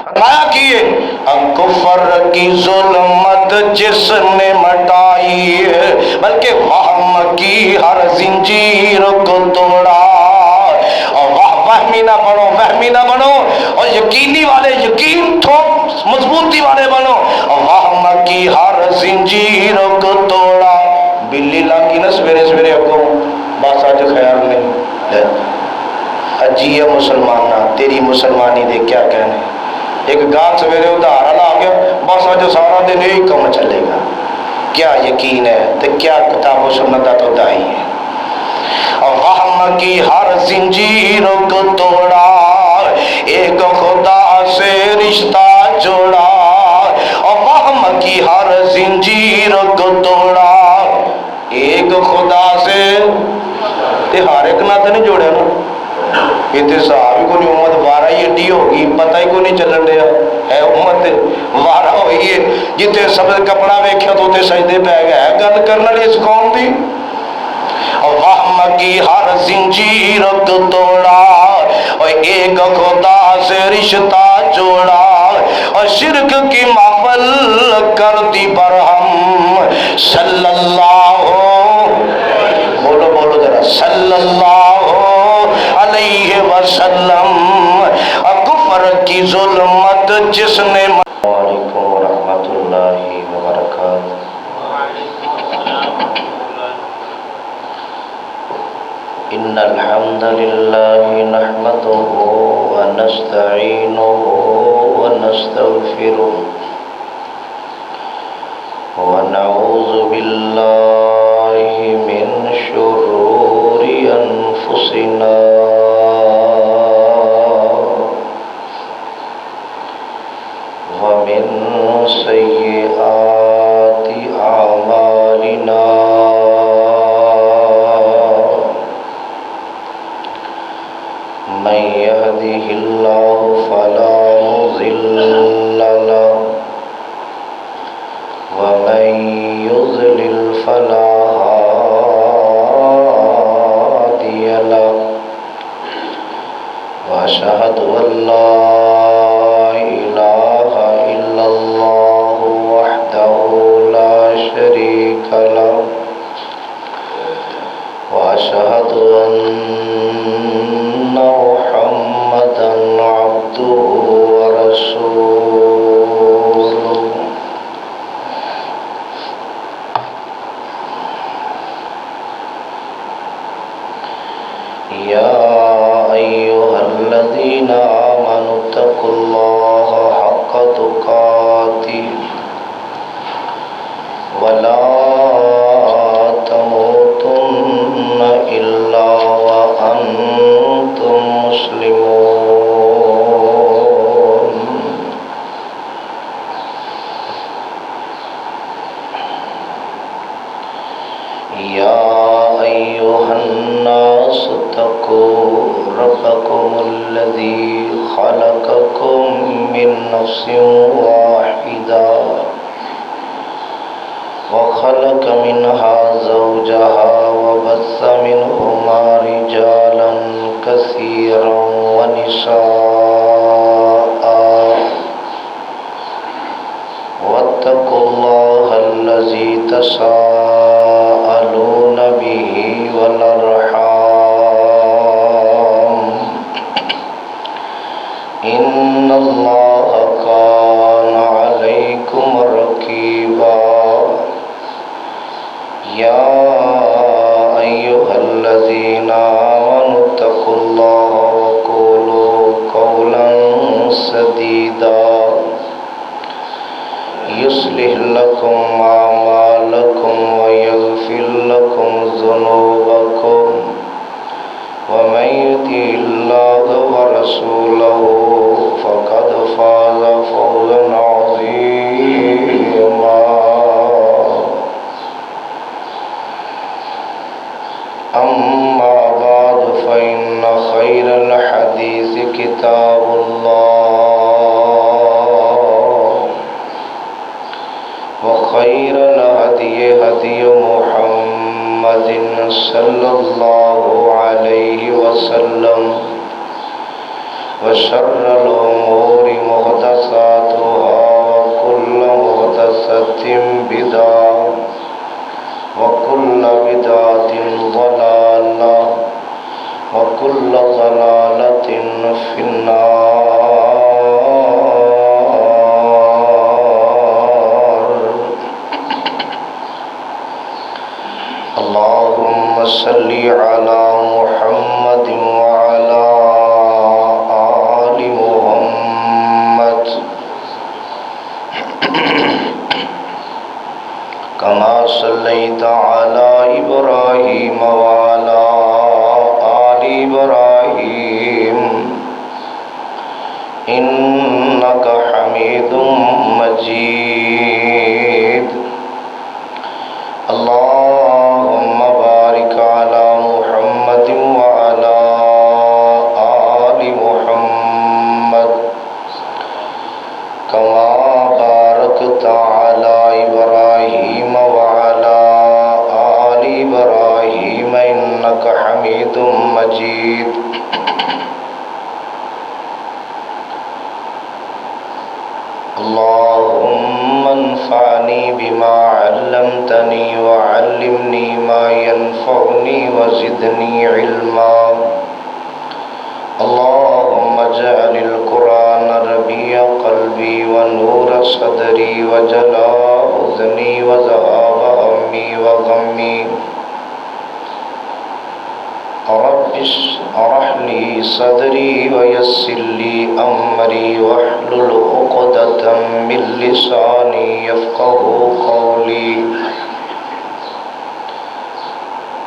فرمایا کیے کفر کی ظلمت جس نے مٹائی بلکہ وہم کی ہر زنجیر کو توڑا. اور وہمی نہ بنو، وہمی نہ بنو، اور یقینی والے، یقین ٹھوک مضبوطی والے بنو. اور وہم کی ہر زنجیر کو توڑا. بلی لانگی نا سویرے سویرے اگوں بس اج خیال نہیں اجی ہے مسلمانہ تیری مسلمانی دے کیا کہنے. ایک گال سویرے ادھار والا آ گیا بس اج سارا دن یہی کام چلے گا. کیا یقین ہے تو کیا کتاب و سنت کا تو دائی ہے. اور وہم کی ہر زنجیر کو توڑا، ایک خدا سے رشتہ جوڑا. اور وہم کی ہر زنجیر کو توڑا، ایک خدا سے ہر ایک نہ تو نہیں جوڑیا نا. یہ تو صحاب ہی کو نہیں، امت 12 ہی اڈی ہوگی، پتہ ہی کو نہیں چلن دیا ہے. امت 12 ہوئی ہے جتے سب کپڑا ویکھیا تو تے سجدے پہ گیا ہے. گل کرنے والی اس قوم دی. اور وہم کی ہر زنجیر کو توڑا، اور ایک خدا سے رشتہ جوڑا. اور شرک کی محفل کر دی برہم صلی اللہ، بولو بولو ذرا، صلی اللہ علیہ وسلم. اور کفر کی ظلمت جس نے. وعلیکم ورحمۃ اللہ وبرکاتہ. ان الحمد للہ نحمده ونستعینه ونستغفره ونعوذ باللہ من شرور انفسنا ومن سیئات اعمالنا. من يهده الله فلا مضل له ومن يضلل فلا هادي له. وأشهد أن لا إله إلا الله وحده لا شريك له. وأشهد أن محمدا عبده ورسوله. يا أيها الذين آمنوا اتقوا الله حق تقاته ولا تموتن إلا وأنتم مسلمون. يا أيها الناس اتقوا ربكم الذي خلقكم من نفس واحدة وخلق منها زوجها وبث منهما رجالا كثيرا ونساء. واتقوا الله الذي تساءلون به والأرحام إن الله كان عليكم رقيبا. يا أيها الذين آمنوا اتقوا الله وقولوا قولا سديدا يصلح لكم أعمالكم ويغفر لكم ذنوبكم ومن يطع الله ورسوله فقد فاز فوزا عظيما. أما بعد فإن خير الحديث كتاب الله وخير الهدي هدي محمد صلى الله عليه وسلم وشر الأمور محدثاتها بدعة ضلالة وكل ضلالة في النار. اللهم صل على محمد وعلى آل محمد كما صليت على إبراهيم وعلى آل إبراهيم إنك حميد مجيد. اللهم بارك على محمد وعلى آل محمد كما باركت على إبراهيم وعلى آل إبراهيم إنك حميد مجيد. اللهم انفعني بما علمتني وعلمني ما ينفعني وزدني علما. اللهم اجعل القرآن ربيع قلبي ونور صدري وجلاء حزني وذهاب همي وغمي. رب اشرح لي صدري ويسر لي أمري واحلل عقدة من لساني يفقهوا قولي.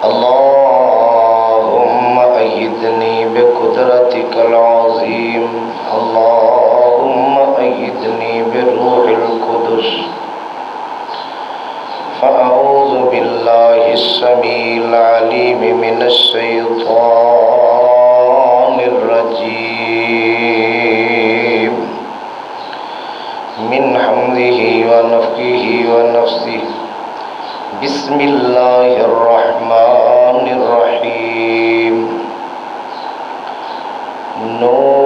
اللهم أيدني بقدرتك العظيم. اللهم أيدني بروح القدس. فأعوذ بالله السميع العليم من الشيطان الرجيم من حمده ونفخه ونفثه. بسم الله الرحمن الرحيم. نون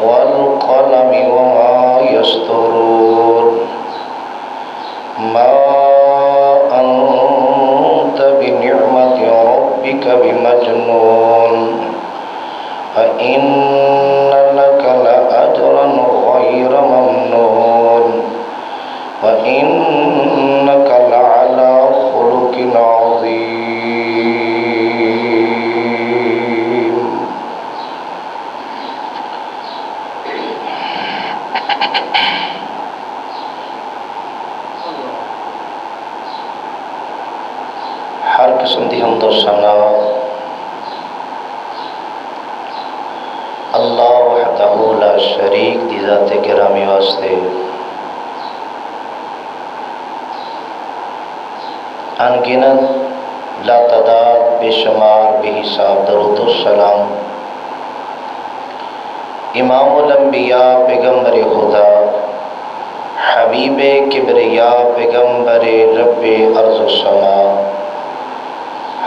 والقلم وما يسطرون. ما أنت بنعمة ربك بمجنون. فإن لك لأجرا غير ممنون. وإنك لعلى خلق عظيم. ہر قسم دی حمد و ثنا اللہ وحدہ لا شریک دی ذات گرامی واسطے ان گنت لا تعداد بے شمار بے حساب درود و سلام امام الانبیاء پیغمبر خدا حبیب کبریا پیغمبر رب ارض و سما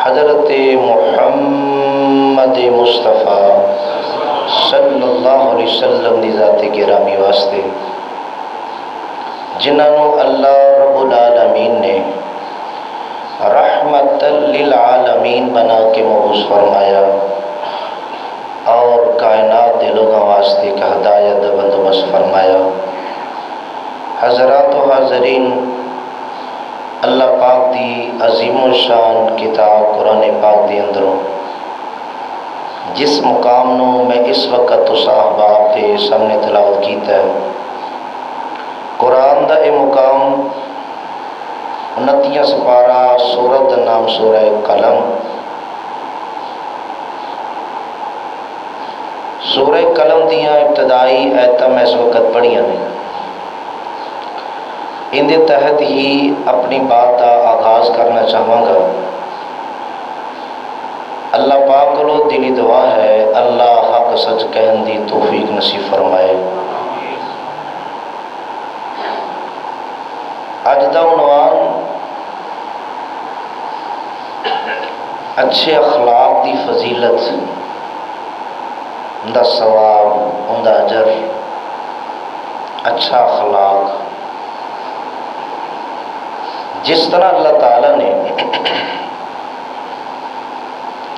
حضرت محمد مصطفیٰ صلی اللہ علیہ وسلم دی ذات گرامی واسطے جنہوں اللہ رب العالمین نے رحمت للعالمین بنا کے مبعوث فرمایا اور کائنات دے لوگوں واسطے کا ہدایت بندوبست فرمایا. حضرات و حاضرین، اللہ پاک دی عظیم الشان کتاب قرآن پاک دی اندروں جس مقام نو میں اس وقت تو صحابہ کے سامنے تلاوت کیتا ہے، قرآن دا اے مقام 29 سپارہ سورت دا نام سورہ قلم. سورہ قلم دیاں ابتدائی آیتاں میں اس وقت پڑھیاں نے. ان دے تحت ہی اپنی بات کا آغاز کرنا چاہوں گا. اللہ پاک کو دلی دعا ہے اللہ حق سچ کہن دی توفیق نصیب فرمائے. اج دا عنوان اچھے اخلاق دی فضیلت دا ثواب دا اجر اچھا اخلاق، جس طرح اللہ تعالیٰ نے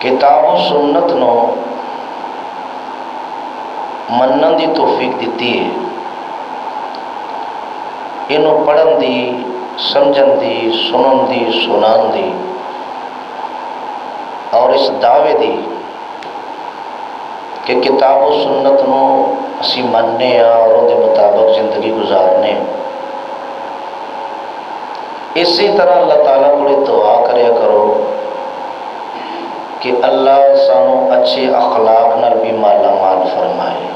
کتاب و سنت نو منن دی توفیق دیتی ہے، انہوں پڑھن دی، سمجھن دی، سنن دی، سنان دی، اور اس دعوے دی کہ کتاب و سنت نو اسی مننے ہاں اور ان دے مطابق زندگی گزارنے۔ اسی طرح اللہ تعالیٰ کو دعا کریا کرو کہ اللہ سانو اچھے اخلاق نال بھی مالا مال فرمائے۔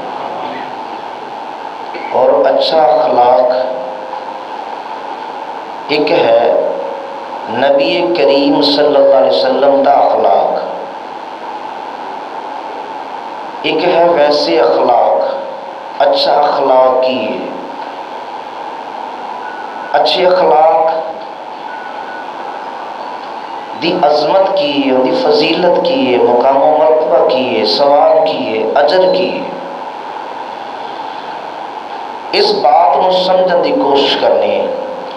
اور اچھا اخلاق ایک ہے نبی کریم صلی اللہ علیہ وسلم دا اخلاق، ایک ہے ویسے اخلاق۔ اچھا اخلاق کی ہے، اچھے اخلاق دی عظمت کی ہے، دی فضیلت کی ہے، مقام و مرتبہ کی ہے، ثواب کی ہے، اجر کی ہے۔ اس بات کو سمجھن دی کوشش کرنی ہے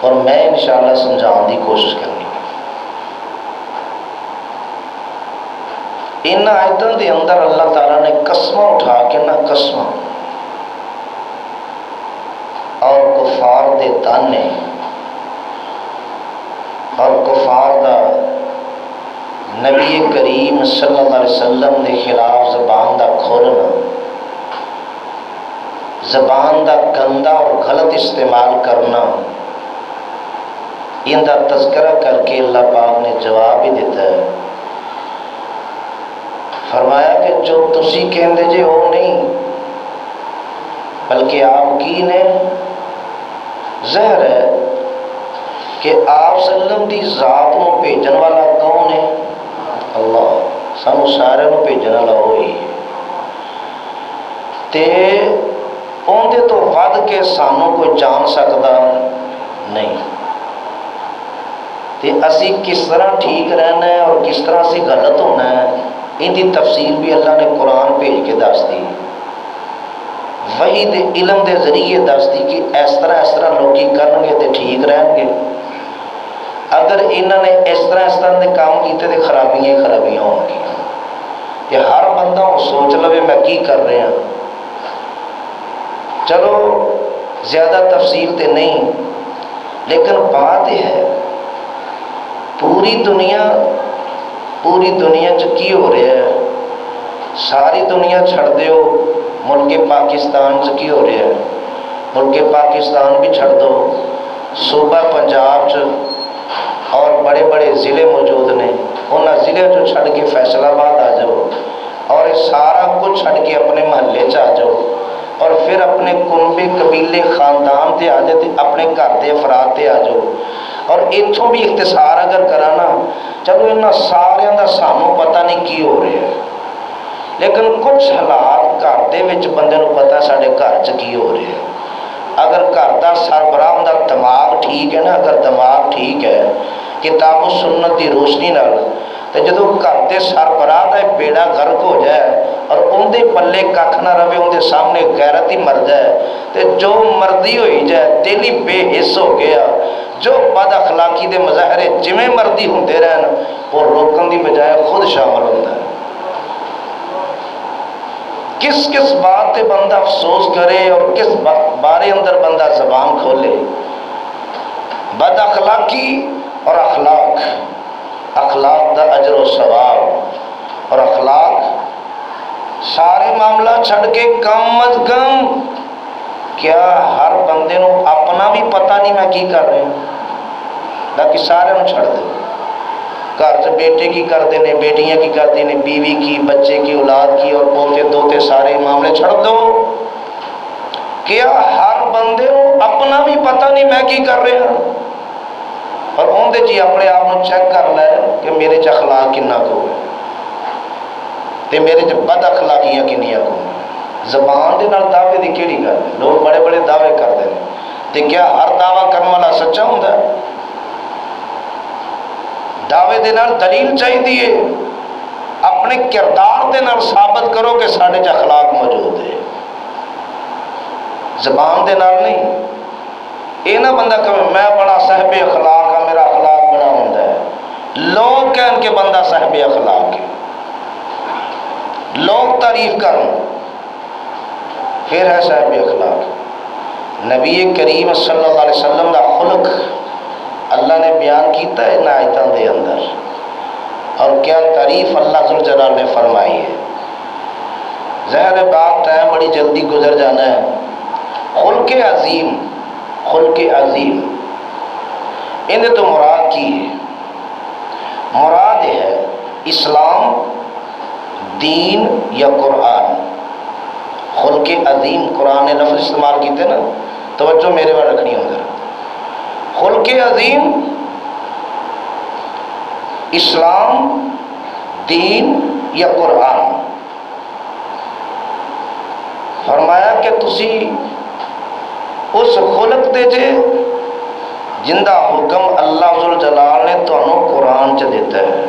اور میں انشاءاللہ سمجھان دی کوشش کرنی۔ ان آیتوں دے اندر اللہ تعالیٰ نے قسمہ اٹھا کے نہ قسمہ اور کفار دے تانے اور کفار دا نبی کریم صلی اللہ علیہ وسلم دے خلاف زبان دا کھولنا، زبان دا گندا اور غلط استعمال کرنا، ان دا تذکرہ کر کے اللہ پاک نے جواب ہی دیتا ہے۔ فرمایا کہ جو تسی کہندے جے وہ نہیں، بلکہ آپ کی نے ظاہر ہے کہ آپ صلی اللہ علیہ وسلم دی ذات نو بھیجن والا کون ہے؟ اللہ۔ سانو سارے نو بھیجن والا وہی ہے، تے اندے تو ود کے سانو کوئی جان سکتا نہیں۔ تے اسی کس طرح ٹھیک رہنا ہے اور کس طرح اسی غلط ہونا ہے، ان کی تفصیل بھی اللہ نے قرآن بھیج کے دس دی، وحی دے علم دے ذریعے دس دی کہ اس طرح لوگی کرن گے تے ٹھیک رہن گے، اگر انہوں نے اس طرح دے کام کیتے تے خرابیاں ہوں گی۔ کہ ہر بندہ سوچ لوے میں کی کر رہا ہوں۔ چلو زیادہ تفصیل تے نہیں، لیکن بات یہ ہے پوری دنیا کی ہو رہا ہے، ساری دنیا چھڑ دیو، ملک پاکستان کی ہو رہا ہے، ملک پاکستان بھی چھڑ دو، صوبہ پنجاب اور بڑے بڑے ضلع موجود نے، انہاں ضلع جو چھڑ کے فیصل آباد آ جاؤ اور سارا کچھ چھڑ کے اپنے محلے آ جاؤ اور پھر اپنے کنبے قبیلے خاندان تے آ جاؤ، اپنے گھر دے افراد تے آ جاؤ، اور اتھوں بھی اختصار اگر کرانا، چلو انہاں سارے دا سانوں پتہ نہیں کی ہو رہا ہے، لیکن کچھ حالات گھر دے وچ بندے نوں پتہ ساڈے گھر چ کی ہو رہا ہے۔ اگر گھر دا سربراہ دا دماغ ٹھیک ہے نا، اگر دماغ ٹھیک ہے کتاب و سنت دی روشنی نال، تے جدو گھر دے سربراہ دا بیڑا غرق ہو جائے اور ان دے پلے ککھ نہ رہے، ان دے سامنے غیرت ہی مر جائے، تے جو مردی ہوئی جائے، دل ہی بے حس ہو گیا، جو بد اخلاقی دے مظاہرے جویں مردی ہوندے رہن، وہ روکن دی بجائے خود شامل ہوتا ہے۔ کس بات تے بندہ افسوس کرے اور کس بارے اندر بندہ زبان کھولے۔ بد اخلاقی اور اخلاق دا اجر و ثواب، اور اخلاق سارے معاملہ چھڑ کے کم از کم کیا ہر بندے نو اپنا بھی پتہ نہیں میں کی کر رہا ہوں، باقی سارے نو چھڑ دے۔ گھر سے بیٹے کی کرتے ہیں، بیٹیاں کی کرتی ہیں، بیوی کی، بچے کی، اولاد کی اور پوتے دوتے سارے معاملے چھڑ دو۔ کیا ہر بندے نو اپنا بھی پتہ نہیں میں کی کر رہا ہوں، اور اندے جی اپنے آپ کو چیک کر لے کہ میرے چ اخلاق کنا کو ہے تے میرے چ بد اخلاقیاں کنیاں کو۔ زبان دے نال دعوے دی کیڑی گل ہے؟ لوگ بڑے بڑے دعوے کرتے ہیں، تے کیا ہر دعویٰ کرنے والا سچا ہوندا ہے؟ دعوے دے نال دلیل چاہیے، اپنے کردار دے نال ثابت کرو کہ ساڈے چ اخلاق موجود ہے۔ زبان دے نال نہیں. یہ نہ بندہ کہے میں بڑا صاحب اخلاق ہاں، میرا اخلاق بڑا ہوندا ہے. لوگ کہن کے بندہ صاحب اخلاق ہے، لوگ تعریف کرن پھر ہے صاحب اخلاق. نبی کریم صلی اللہ علیہ وسلم دا خلق اللہ نے بیان کیتا ہے ان آیتاں دے اندر، اور کیا تعریف اللہ ذوالجلال نے فرمائی ہے. ظاہر بات ٹائم بڑی جلدی گزر جانا ہے. خلق عظیم، خلق عظیم ان تو مراد کی ہے؟ مراد ہے اسلام، دین یا قرآن. خلق عظیم قرآن نے لفظ استعمال کیتے نا، توجہ میرے پر رکھنی ہوگا. خلق عظیم اسلام، دین یا قرآن. فرمایا کہ تسی اس خلق دے جے جندہ حکم اللہ ذوالجلال نے تانوں قرآن چ دیتا ہے،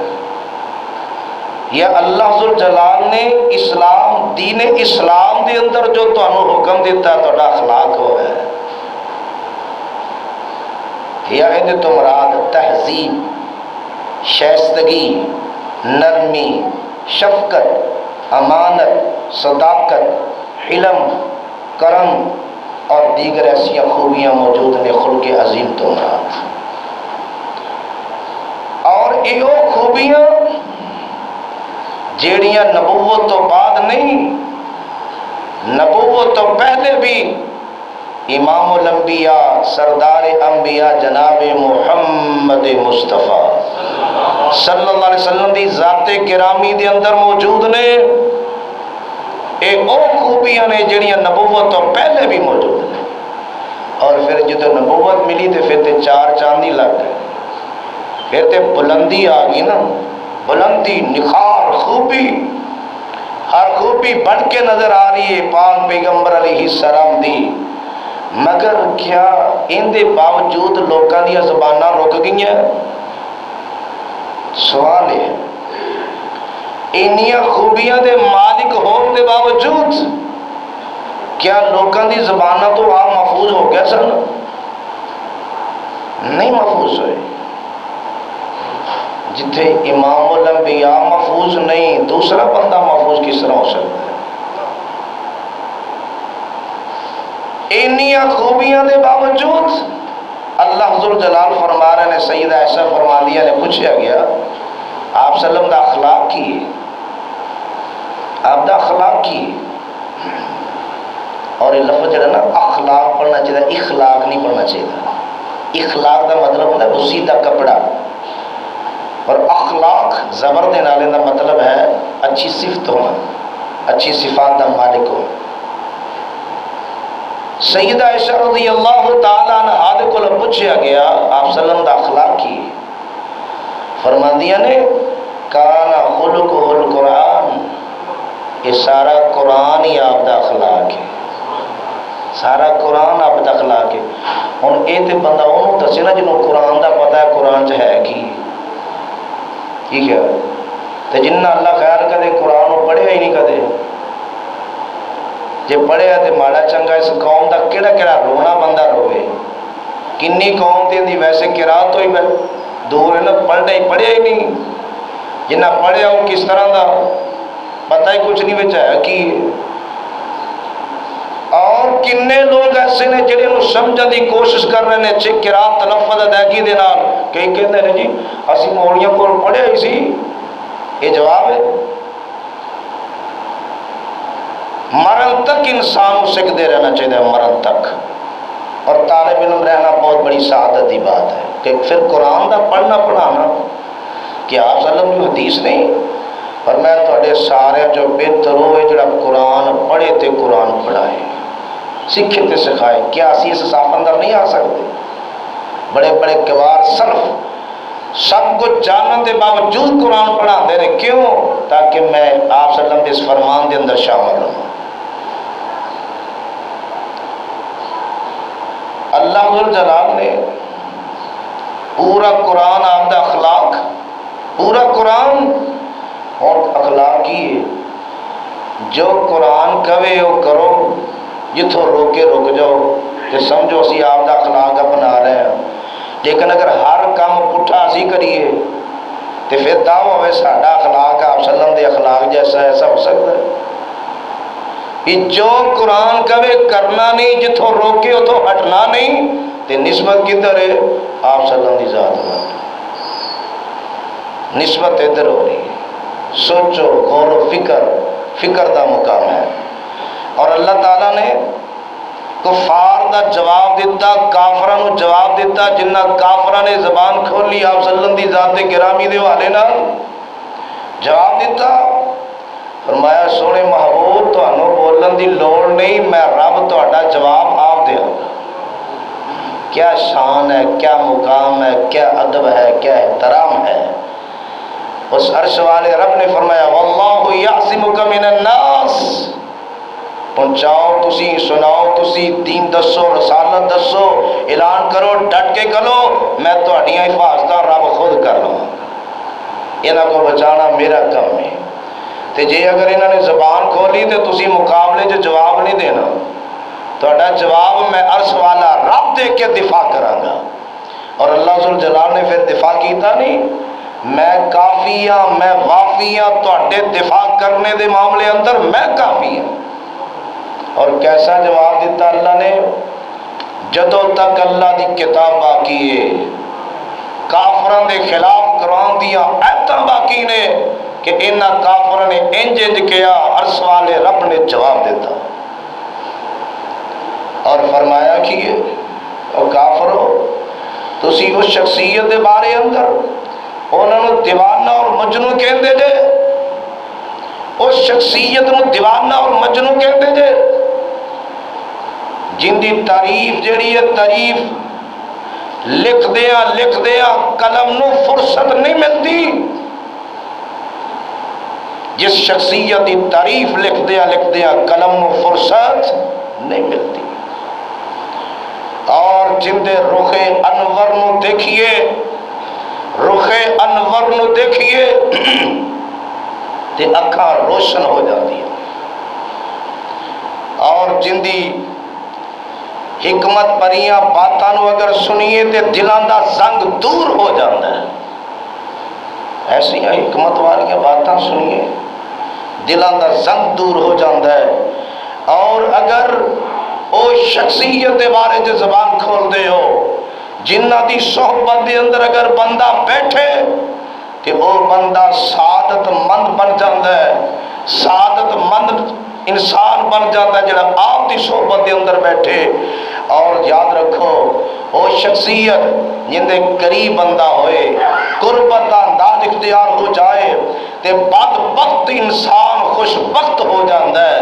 یا اللہ ذوالجلال نے اسلام، دین اسلام دے اندر جو تانوں حکم دیتا ہے تہاڈا اخلاق ہو ہے، یا اندے تو مراد تہذیب، شائستگی، نرمی، شفقت، امانت، صداقت، علم، کرم اور دیگر ایسی خوبیاں موجود ہیں. خلق عظیم تو مراد. اور یہ خوبیاں جیڑیاں نبوت تو بعد نہیں، نبوت تو پہلے بھی امام الانبیاء سردار انبیاء جناب محمد مصطفیٰ صلی اللہ علیہ وسلم دی ذات گرامی دے اندر موجود نے. اے او خوبیاں نے جڑیاں نبوت تو پہلے بھی موجود ہیں. اور پھر جدو نبوت ملی تو پھر تے چار چاندی لگ گئے، پھر تے بلندی آ گئی نا. بلندی، نکھار، خوبی، ہر خوبی بڑھ کے نظر آ رہی ہے پاک پیغمبر علیہ السلام دی. مگر کیا ان دے باوجود لوکاں دی زباناں رک گئیاں؟ سوال ہے. انیاں خوبیاں دے مالک ہون دے باوجود کیا لوکاں دی زباناں تو آپ محفوظ ہو گیا سن؟ نہیں محفوظ ہوئے. جتھے امام الانبیاء محفوظ نہیں، دوسرا بندہ محفوظ کس طرح ہو سکتا ہے؟ انیاں خوبیاں دے باوجود اللہ ذوالجلال فرما رہے نے، سیدہ عائشہ فرما دیا نے، پوچھا گیا آپ صلی اللہ علیہ وسلم دا اخلاق کی ہے، آپ دا اخلاق کی ہے. اور یہ لفظ جو ہے نا اخلاق پڑھنا چاہیے، اخلاق نہیں پڑھنا چاہیے. اخلاق دا مطلب ہوتا ہے بسیدہ کپڑا، اور اخلاق زبر دے نالے دا مطلب ہے اچھی صفت ہونا، اچھی صفات دا مالک ہونا. سیدہ عائشہ رضی اللہ تعالیٰ عنہا دے کول پوچھا گیا آپ صلی اللہ علیہ وسلم دا اخلاق کی؟ فرماندیاں نے کانا خلقہ القرآن، یہ سارا قرآن ہی آپ دا اخلاق ہے، سارا قرآن آپ دا اخلاق ہے. ہن اے تے بندہ انہوں دسے نا جنہوں قرآن دا پتہ ہے قرآن چ ہے کی، ٹھیک ہے؟ تے جنہ اللہ خیر کدے قرآن کو پڑھیا ہی نہیں کدے، جے پڑھیا تے ماڑا چنگا اس قوم دا کیڑا کیڑا رونا بندہ روے. کنی قوم تے دی ویسے قرات ہوئی دور ہے نا، پڑھیا ہی نہیں. جنہ پڑھیا ہو کس طرح دا پتہ ہی کچھ نہیں بچ ہے کی. اور کنے لوگ ایسے نے جڑے نو سمجھن دی کوشش کر رہے نے اچھی قرات تلفظ ادائیگی دے نال، کئی کہندے نے جی اسی مولویاں کول پڑھیا ہی سی. یہ جواب ہے. مرن تک انسان کو سیکھتے رہنا چاہیے، مرن تک. اور طالب علم رہنا بہت بڑی سعادت کی بات ہے کہ پھر قرآن دا پڑھنا پڑھانا کہ آپ صلی اللہ علیہ وسلم کی حدیث نہیں، پر میں تھوڑے سارے جو بہتر ہوئے جڑا قرآن پڑھے تے قرآن پڑھائے، سیکھے تے سکھائے. کیا اسی اس صاف اندر نہیں آ سکتے؟ بڑے بڑے کبار سلف سب کچھ جاننے کے باوجود قرآن پڑھا دے رہے، کیوں؟ تاکہ میں آپ صلی اللہ علیہ وسلم کے اس فرمان دے اندر شامل ہوں. اللہ ذوالجلال نے پورا قرآن آپ دا اخلاق، پورا قرآن اور اخلاق کی ہے. جو قرآن کہے وہ کرو، جتوں روکے رک جاؤ تو سمجھو اسی آپ دا اخلاق اپنا رہے ہیں. لیکن اگر ہر کام پٹھا اسی کریے تو پھر دعویٰ ہوئے ساڈا اخلاق آپ صلی اللہ علیہ وسلم دے اخلاق جیسا ایسا ہو سکتا ہے؟ کہ جو قرآن کہے کرنا نہیں، جتوں روکے اتوں ہٹنا نہیں، تو نسبت کدھر ہے؟ آپ صلی اللہ علیہ وسلم دی ذات میں نسبت ادھر ہو رہی ہے. سوچو، غور و فکر دا مقام ہے. اور اللہ تعالیٰ نے کفار دا جواب دیتا، کافراں نو جواب دیتا. جنہ کافراں نے زبان کھولی آپ صلی اللہ علیہ وسلم دی ذات گرامی دے حوالے نال جواب دیتا. فرمایا سونے محبوب تانوں بولن دی لوڑ نہیں، میں رب تہاڈا جواب آپ دے گا. کیا شان ہے، کیا مقام ہے، کیا ادب ہے، کیا احترام ہے. اس عرش والے رب نے فرمایا واللہ یعصمک من الناس. پہنچاؤ تسی، سناؤ تسی، دین دسو، رسالت دسو، اعلان کرو، ڈٹ کے کرو، میں تہاڈیاں حفاظتاں رب خود کر لوں. انہاں کو بچانا میرا کم ہے. تے جے اگر انہاں نے زبان کھولی تے تسی مقابلے جو جواب نہیں دینا، تہاڈا جواب میں عرش والا رب دے کے دفاع کراں گا. اور اللہ ذوالجلال نے پھر دفاع کیتا نہیں، میں کافی ہاں، میں وافی ہاں، تہاڈے دفاع کرنے دے معاملے اندر میں کافی ہاں. اور کیسا جواب دیتا اللہ نے؟ جدوں تک اللہ دی کتاب باقی ہے، کافراں دے خلاف قرآن دیاں آیتاں باقی نے کہ انہاں کافراں نے انج کیا، عرش والے رب نے جواب دیتا. اور فرمایا کہ او کافرو، تسی اس شخصیت دے بارے اندر انہاں نو دیوانہ اور مجنوں کہندے جے، اس شخصیت نو دیوانہ اور مجنوں کہندے جے جن دی تعریف جڑی ہے، تعریف لکھ دیا قلم نو فرصت نہیں ملتی. جس شخصیت دی تعریف لکھ دیا قلم نو فرصت نہیں ملتی. اور جن دے رخ انور نو دیکھیے، رخ انور نو دیکھیے تے اکھاں روشن ہو جاتی ہیں. اور جن دی حکمت بھریاں باتاں نو اگر سنیے تے دلاں دا زنگ دور ہو جاتا ہے. ایسی حکمت والیاں باتاں سنیے، دلاں دا زنگ دور ہو جاتا ہے. اور اگر او شخصیت دے بارے جو زبان کھول دے ہو، جنہ دی صحبت دے اندر اگر بندہ بیٹھے کہ وہ بندہ سعادت مند بن جاتا ہے، سعادت مند انسان بن جاتا ہے جڑا آپ دی صحبت دے اندر بیٹھے. اور یاد رکھو وہ شخصیت جن دے قریب بندہ ہوئے، قربت انداز اختیار ہو جائے تے بدبخت انسان خوش بخت ہو جاتا ہے.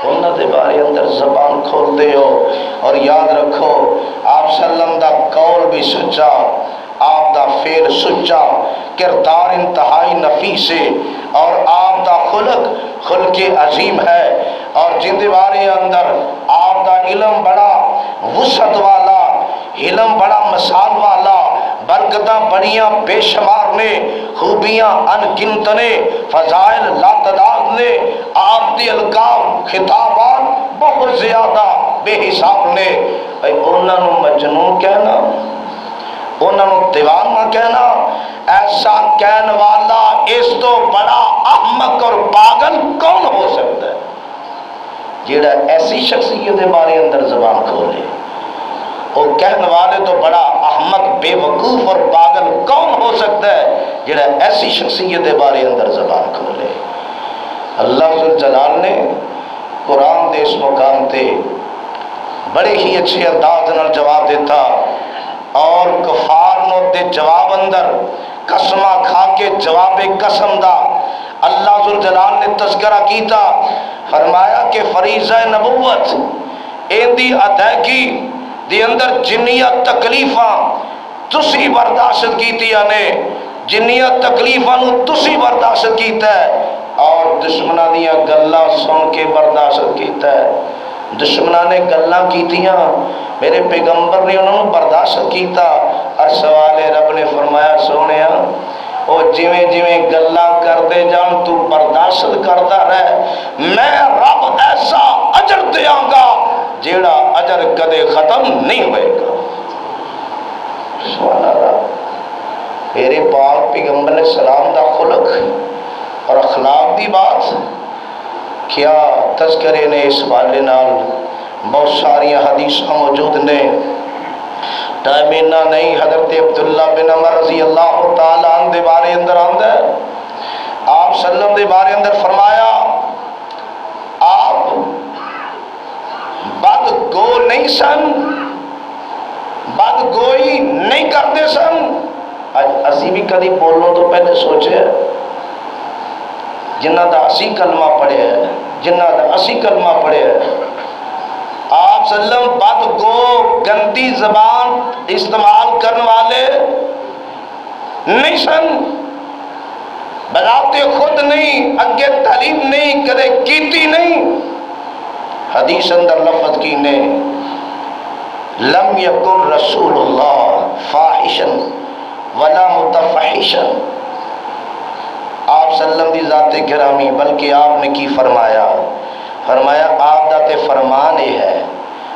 انہاں دے بارے اندر زبان کھولتے ہو. اور یاد رکھو آپ صلی اللہ علیہ وسلم دا قول بھی سچا، آپ دا فعل سچا، کردار انتہائی نفیس ہے، اور آپ دا خلق عظیم ہے. اور جن دے بارے اندر آپ دا علم بڑا وسعت والا، علم بڑا مثال والا، برکتاں بڑیاں بے شمار نے، خوبیاں ان گنت نے، فضائل لا تعداد نے، آپ دی القاب خطابات بہت زیادہ بے حساب نے. انہاں نو مجنون کہنا، انہاں نو دیوانہ کہنا، ایسا کہنے والا اس تو بڑا احمق اور پاگل کون ہو سکتا ہے جیڑا ایسی شخصیت کے بارے اندر زبان کھولے؟ وہ کہنے والے تو بڑا احمق، بے وقوف اور پاگل کون ہو سکتا ہے جیڑا ایسی شخصیت کے بارے اندر زبان کھولے؟ اللہ ذوالجلال نے قرآن دے اس مقام تے بڑے ہی اچھے انداز نال جواب دیتا. اور کفار نو دے جواب اندر قسمہ کھا کے جواب قسم دا اللہ ذوالجلال نے تذکرہ کیتا. فرمایا کہ فریضہ نبوت ان دی ادائیگی دے اندر جنیاں تکلیفاں تسی برداشت کیتیاں نے، جنیاں تکلیفاں نو تسی برداشت کیتا ہے، اور دشمناں دیاں گلاں سن کے برداشت کیتا ہے. دشمناں نے گلاں کیتیاں، میرے پیغمبر نے انہوں نے برداشت کیتا. عرش والے رب نے فرمایا سونیا او جویں جویں گلاں کردے جان تو برداشت کردا رہ، میں رب ایسا اجر دیاں گا جیڑا اجر کدے ختم نہیں ہوئے گا۔ سبحان اللہ۔ میرے پاک پیغمبر علیہ السلام دا خلق اور اخلاق دی بات کیا تذکرے نے اس والے نال بہت ساری حدیثاں موجود نے، ٹائم اینا نہیں۔ حضرت عبداللہ بن عمر رضی اللہ تعالیٰ عنہ دے بارے اندر آندہ ہے، آپ صلی اللہ علیہ وسلم دے بارے اندر فرمایا آپ بد گو نہیں سن، بد گوئی نہیں کرتے سن۔ اسی بھی کدی بولوں تو پہلے سوچے جنہ دا اسی کلمہ پڑھے ہے، جنہ دا اسی کلمہ پڑھے ہے، آپ صلی اللہ علیہ وسلم بد گو گندی زبان استعمال کرنے والے نہیں سن، بذات خود نہیں، اگے تعلیم نہیں، کدے کیتی نہیں۔ حدیث اندر لفظ کی نے لم یکن رسول اللہ فاحشا ولا متفحشا، آپ صلی اللہ علیہ وسلم دی ذات گرامی، بلکہ آپ نے کی فرمایا، فرمایا آپ دا تے فرمان ہی ہے۔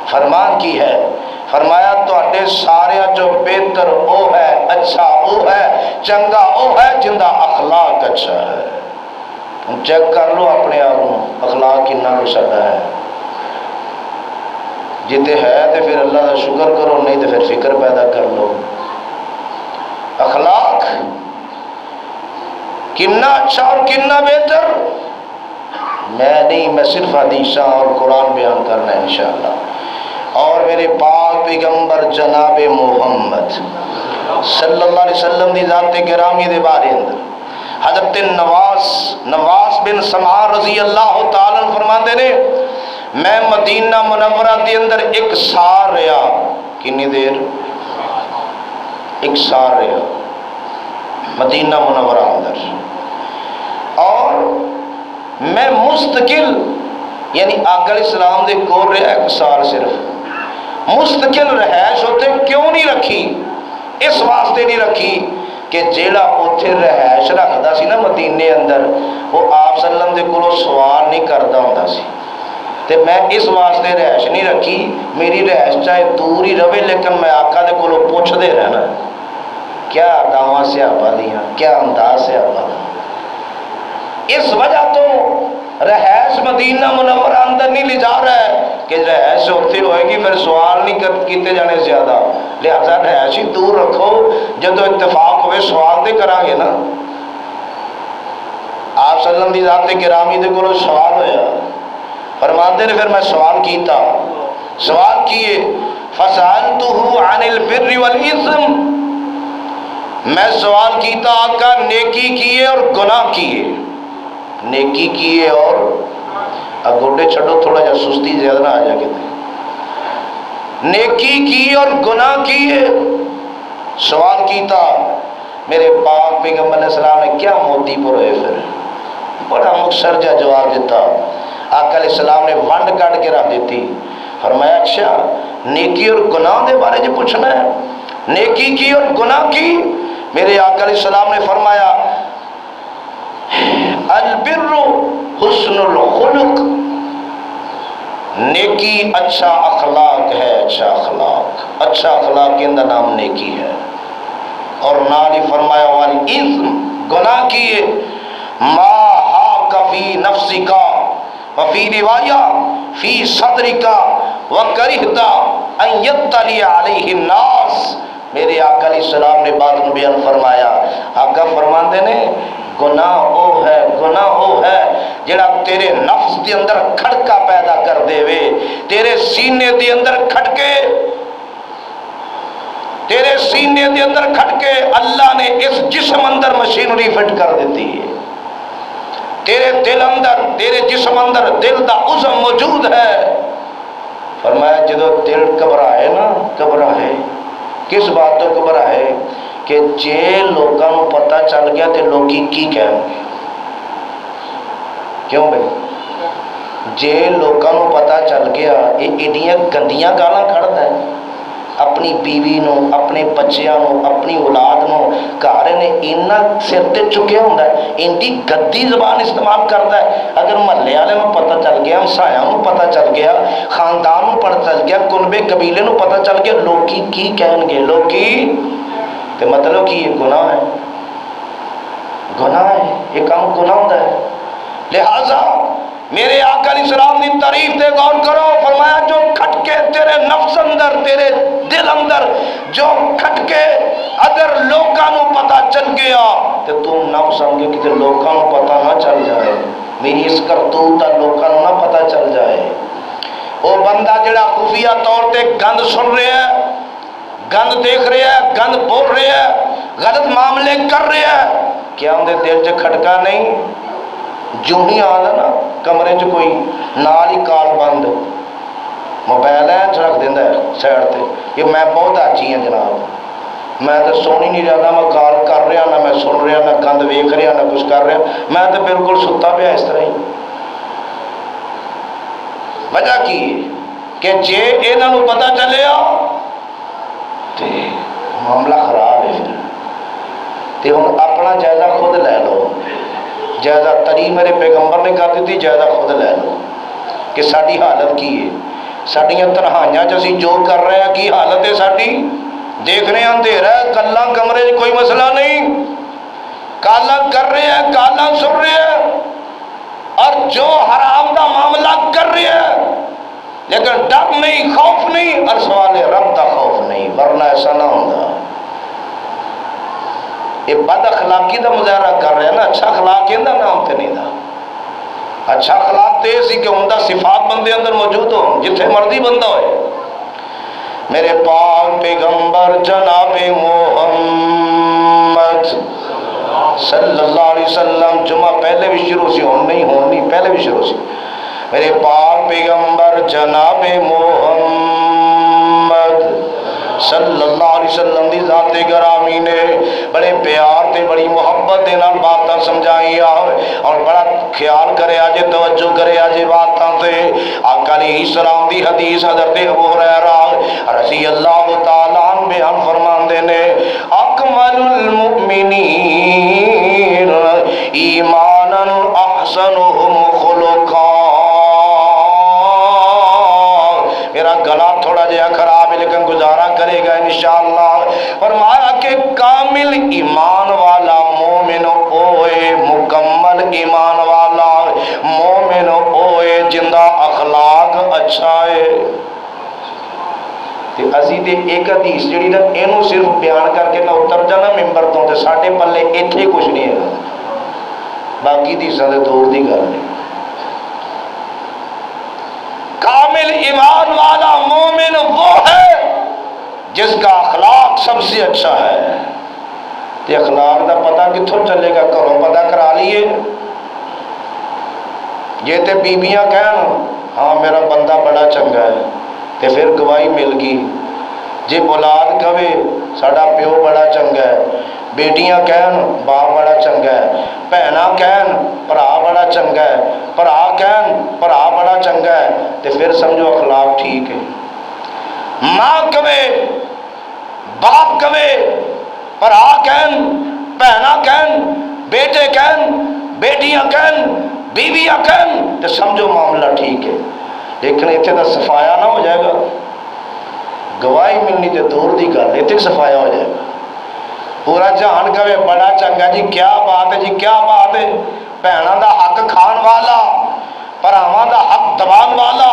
فرمان کی ہے؟ فرمایا تواڈے سارے جو بہتر او ہے، اچھا او ہے، چنگا او ہے جن دا اخلاق اچھا ہے۔ چیک کر لو اپنے آپ، اخلاق کتنا ہو سکتا ہے؟ جتے ہے تو پھر اللہ کا شکر کرو، نہیں تو پھر فکر پیدا کر لو۔ اخلاق کتنا اچھا اور کتنا بہتر، میں نہیں، میں صرف حدیثاں اور قرآن بیان کرنا ہے انشاءاللہ۔ اور میرے پاک پیغمبر جناب محمد صلی اللہ علیہ وسلم دی ذات گرامی دے بارے اندر حضرت نواس بن سمعان رضی اللہ تعالیٰ عنہ فرماتے نے میں مدینہ منورہ دے اندر ایک سال رہا۔ کتنی دیر؟ ایک سال رہا مدینہ منورہ اندر، اور میں مستقل، یعنی آقا علیہ السلام دے کول رہا ایک سال، صرف مستقل رہائش ہوتے کیوں نہیں رکھی؟ اس واسطے نہیں رکھی کہ جیڑا اتھے رہائش رکھدا سی نا مدینے اندر، وہ آپ صلی اللہ علیہ وسلم دے کولوں سوال نہیں کردا ہوندا سی، تے میں اس واسطے رہائش نہیں رکھی، میری رہائش چاہے دور ہی رہے لیکن میں آقا دے کولوں پوچھ دے رہنا کیا دعویٰ صحابہ دیاں، کیا انداز صحابہ دا۔ اس وجہ تو رہائش مدینہ منورہ اندر نہیں لے جا رہا ہے کہ رہائش ہوتی ہوئے گی پھر سوال نہیں کیتے جانے زیادہ، لہذا رہائش ہی دور رکھو، جب تو اتفاق ہوئے سوال دے کران گے نا۔ آپ صلی اللہ علیہ وسلم دی ذات گرامی دے کولوں سوال ہویا، فرماتے نے پھر میں سوال کیتا، سوال کیے فسألتہ عن البر والاثم، میں سوال کیتا آقا نیکی کیے اور گناہ کیے، نیکی کیے اور گوڑے چھڑو تھوڑا جا سستی زیادہ نہ آ جا کے دے، نیکی کی اور گناہ کیے، سوال کیتا۔ میرے پاک پیغمبر علیہ السلام نے کیا موتی پر ہوئے، پھر بڑا مختصر جا جواب دیتا۔ آقا علیہ السلام نے ونڈ کٹ کے رکھ دیتی، فرمایا اچھا نیکی اور گناہ دے بارے جو پوچھنا ہے، نیکی کی اور گناہ کی؟ میرے آقا علیہ السلام نے فرمایا البر حسن الخلق، نیکی اچھا اخلاق ہے، اچھا اخلاق، اچھا اخلاق کے اندر نام نیکی ہے۔ اور نالی فرمایا والاثم، گناہ کیے ما حاک فی نفسک وفی روایہ فی صدرک وکرہت ان یطلع علیہ الناس، میرے آقا علیہ السلام نے بات بیان فرمایا، آقا فرماندے نے گناہ او ہے، گناہ او ہے جڑا تیرے نفس دے اندر کھڑکا پیدا کر دے وے، تیرے سینے دے اندر کھڑکے، تیرے سینے دے اندر کھڑکے اللہ نے اس جسم اندر مشینری فٹ کر دیتی ہے، تیرے دل اندر، تیرے جسم اندر دل دا عزم موجود ہے۔ فرمایا جدو دل گھبرائے نا، گھبرائے کس بات تو گھبرائے کہ جے لوگاں نوں پتہ چل گیا تے لوگی کی کہیں گے، کیوں بھائی؟ جے لوگاں نوں پتہ چل گیا یہ ایڈیاں گندیاں گالاں کھڑدا ہے اپنی بیوی نو، اپنے بچیاں نو، اپنی اولاد نو، گھر نے اینا سر تے چکیا ہوندا ہے، انڈی گدی زبان استعمال کرتا ہے، اگر محلے والے نوں پتہ چل گیا، ہمسایاں نوں پتہ چل گیا، خاندان نو پتہ چل گیا، کنبے قبیلے نو پتہ چل گیا، لوکی کی کہن گے، لوکی تے مطلب کہ یہ گناہ ہے، گناہ ہے، یہ کام گناہ ہوتا ہے۔ لہذا میرے آقا علیہ السلام کی تعریف تے غور کرو، فرمایا جو کھٹکے تیرے نفس اندر، تیرے دل اندر جو کھٹکے اگر لوکاں نو پتہ چل گیا تے تو نہ سمجھے کہ لوکاں نو پتہ نہ چل جائے، میری اس کرتوت دا لوکاں نو نہ پتہ چل جائے۔ وہ بندہ جڑا خفیہ طور تے گند سن رہا ہے، گند دیکھ رہا ہے، گند بول رہا ہے، غلط معاملے کر رہا ہے، کیا اندے دل چ کھٹکا نہیں؟ جو ہی آنا نا کمرے چ کوئی نال ہی کال بند، موبائل ہے رکھ دینا ہے سائڈ تے، یہ میں بہت آچی ہوں جناب، میں تو سن ہی نہیں رہا، نہ میں کال کر رہا، نہ میں سن رہا، نہ گند ویکھ رہا، نہ کچھ کر رہا، میں تو بالکل ستا پیا اس طرح ہی۔ وجہ کی کہ جے انہاں نوں پتہ چلیا تے معاملہ خراب ہے، تے ہن اپنا جائزہ خود لے لو، جائزہ تری میرے پیغمبر نے کر دی تھی، جائزہ خود لے لو کہ ساری حالت کی ہے، ساڈیاں تنہائیاں چ اسی جو کر رہے ہیں کی حالت ہے ساری، دیکھنے اندھیرا ہے، کلاں کمرے کوئی مسئلہ نہیں، کالا کر رہے ہیں، کالا سن رہے ہیں، اور جو حرام دا معاملہ کر رہے ہیں لیکن ڈر نہیں، خوف نہیں، اور سوال رب دا خوف نہیں، ورنہ ایسا نہ ہوگا۔ یہ بد اخلاقی دا مظاہرہ کر رہے ہیں نا، اچھا اخلاق یہ نام تے نہیں دا، اچھا اخلاق تے سی کہ ان دا صفات بندے اندر موجود ہو، جتھے مرضی بندہ ہوئے۔ میرے پاک پیغمبر جناب محمد صلی اللہ علیہ وسلم، جمعہ پہلے بھی شروع سی، ہون نہیں پہلے بھی شروع سی، میرے پاک پیغمبر جناب محمد صلی اللہ علیہ وسلم دی ذات گرامی نے بڑے پیار تے بڑی محبت دے نال باتاں سمجھائی اور بڑا خیال کرے آجے، توجہ کرے آجے باتاں تے۔ آقا علیہ السلام دی حدیث حضرت ابو ہریرہ رضی اللہ تعالیٰ عنہ بیان فرماندے نے، اکمل المؤمنین ایمانا احسنہم خلقا۔ میرا گلا تھوڑا جہا خراب ہے لیکن گزارا کرے گا انشاءاللہ۔ فرمایا کہ کامل ایمان والا مومن ہوئے، مکمل ایمان والا مومن ہوئے جن دا اخلاق اچھا ہے۔ تے اسی تے ایک حدیث جڑی نا اینو صرف بیان کر کے نہ اتر جانا ممبر تو تے ساڈے پلے ایتھے کچھ نہیں ہے، باقی حدیثاں دے دور دی گل نہیں۔ کامل ایمان والا مومن وہ ہے جس کا اخلاق سب سے اچھا ہے۔ تے اخلاق دا پتہ کتھوں چلے گا؟ گھروں پتہ کرا لیے، یہ تے بیبیاں کہن ہاں میرا بندہ بڑا چنگا ہے تے پھر گواہی مل گئی، جے اولاد کہے ساڈا پیو بڑا چنگا ہے، بیٹیاں کہن باپ بڑا چنگا ہے، بہناں کہن بھرا بڑا چنگا ہے، بھرا کہن بھرا بڑا چنگا ہے، تے پھر سمجھو اخلاق ٹھیک ہے۔ ماں کہے باپ کہے، بھرا کہن بہناں کہن، بیٹے کہن بیٹیاں کہن، بیویاں کہن، تے سمجھو معاملہ ٹھیک ہے۔ لیکن اتنے دا صفایا نہ ہو جائے گا، گواہی ملنی تے دور دی گل، اتنے صفایا ہو جائے گا۔ پورا جہان کہے بڑا چنگا، جی کیا بات ہے، جی کیا بات ہے، بہناں دا حق کھان والا، بھراواں دا حق دبان والا،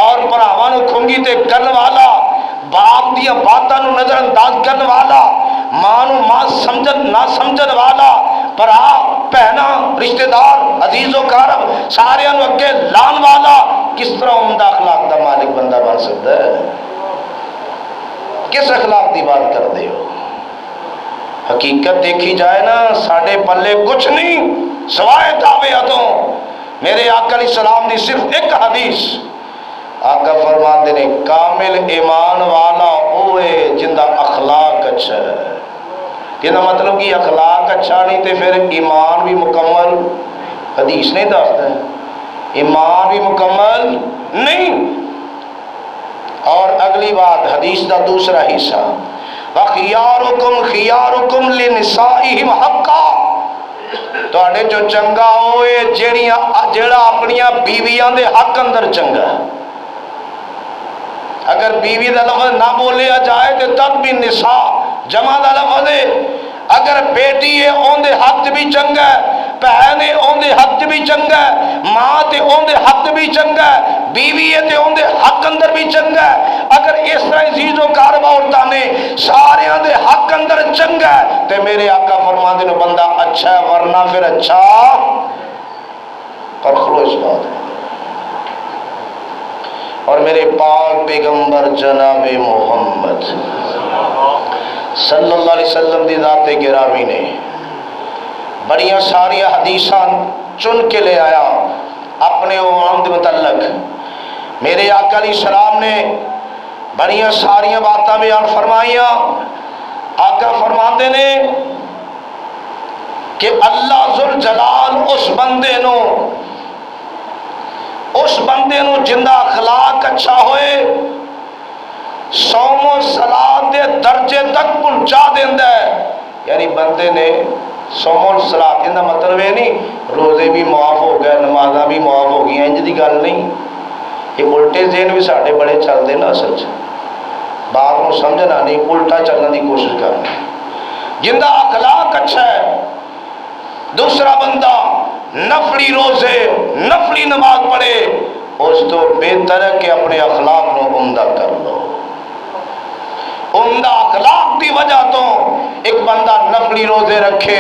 اور بھراواں نو کھنگی تے کرن والا، باپ دیاں باتاں نو نظر انداز کرن والا، ماں نو ماں سمجھن نہ سمجھن والا، بھرا بہناں رشتہ دار عزیز و کارب سارے نو اگے لان والا، کس طرح عمدہ اخلاق دا مالک بندہ بن سکتا ہے؟ کس اخلاق دی بات کر دے ہو؟ حقیقت دیکھی جائے نا ساڑھے پلے کچھ نہیں سوائے تابعتوں۔ میرے آقا علیہ السلام دی صرف ایک حدیث، آقا فرماندے نے کامل ایمان والا ہوئے جن دا اخلاق اچھا ہے۔ یہ مطلب کہ اخلاق اچھا نہیں تے پھر ایمان بھی مکمل، حدیث نہیں دستا ہے ایمان بھی مکمل نہیں۔ اور اگلی بات حدیث دا دوسرا حصہ، وَخِيَارُكُمْ خِيَارُكُمْ لِنِسَائِهِمْ حَقًّا، تواڈے چو چنگا ہوئے جیڑا اپنیاں بیویاں دے حق اندر چنگا ہے۔ اگر بیوی دا لفظ نہ بولیا جائے تو تب بھی نساء جمع دا لفظ ہے۔ اگر بیٹی ہے اون دے حق بھی چنگا ہے، بہن ہے اون دے حق بھی چنگا ہے، ماں تے اون دے حق بھی چنگا ہے، بیوی ہے تے اون دے حق اندر بھی چنگا ہے۔ اگر اس طرح عزیز و کاربا عورتاں نے سارے دے حق اندر چنگا ہے تے میرے آقا فرماندے نے بندہ اچھا ہے، ورنہ پھر اچھا پر کھلو اس بات ہے۔ اور میرے پاک پیغمبر جناب محمد صلی اللہ علیہ وسلم دی ذات گرامی نے بڑیاں ساری حدیثاں چن کے لے آیا اپنے عمد متعلق۔ میرے آقا علیہ السلام نے بڑیاں ساری باتاں بیان فرمائیاں۔ آقا فرماتے نے کہ اللہ ذوالجلال اس بندے نو جندہ اخلاق اچھا ہوئے صوم و صلاۃ دے درجے تک پہنچا دیندا ہے۔ یعنی بندے نے صوم و صلاۃ دا مطلب ہے نہیں روزے بھی معاف ہو گئے، نمازاں بھی معاف ہو گئی، انج دی گل نہیں۔ یہ الٹے ذہن بھی ساڈے بڑے چلتے نا، اصل بات کو سمجھنا نہیں، الٹا چلنے کی کوشش کرنا۔ جندہ اخلاق اچھا ہے، دوسرا بندہ نفلی روزے نفلی نماز پڑھے، اس تو بہتر ہے کہ اپنے اخلاق کو عمدہ کر لو۔ عمدہ اخلاق کی وجہ تو ایک بندہ نفلی روزے رکھے،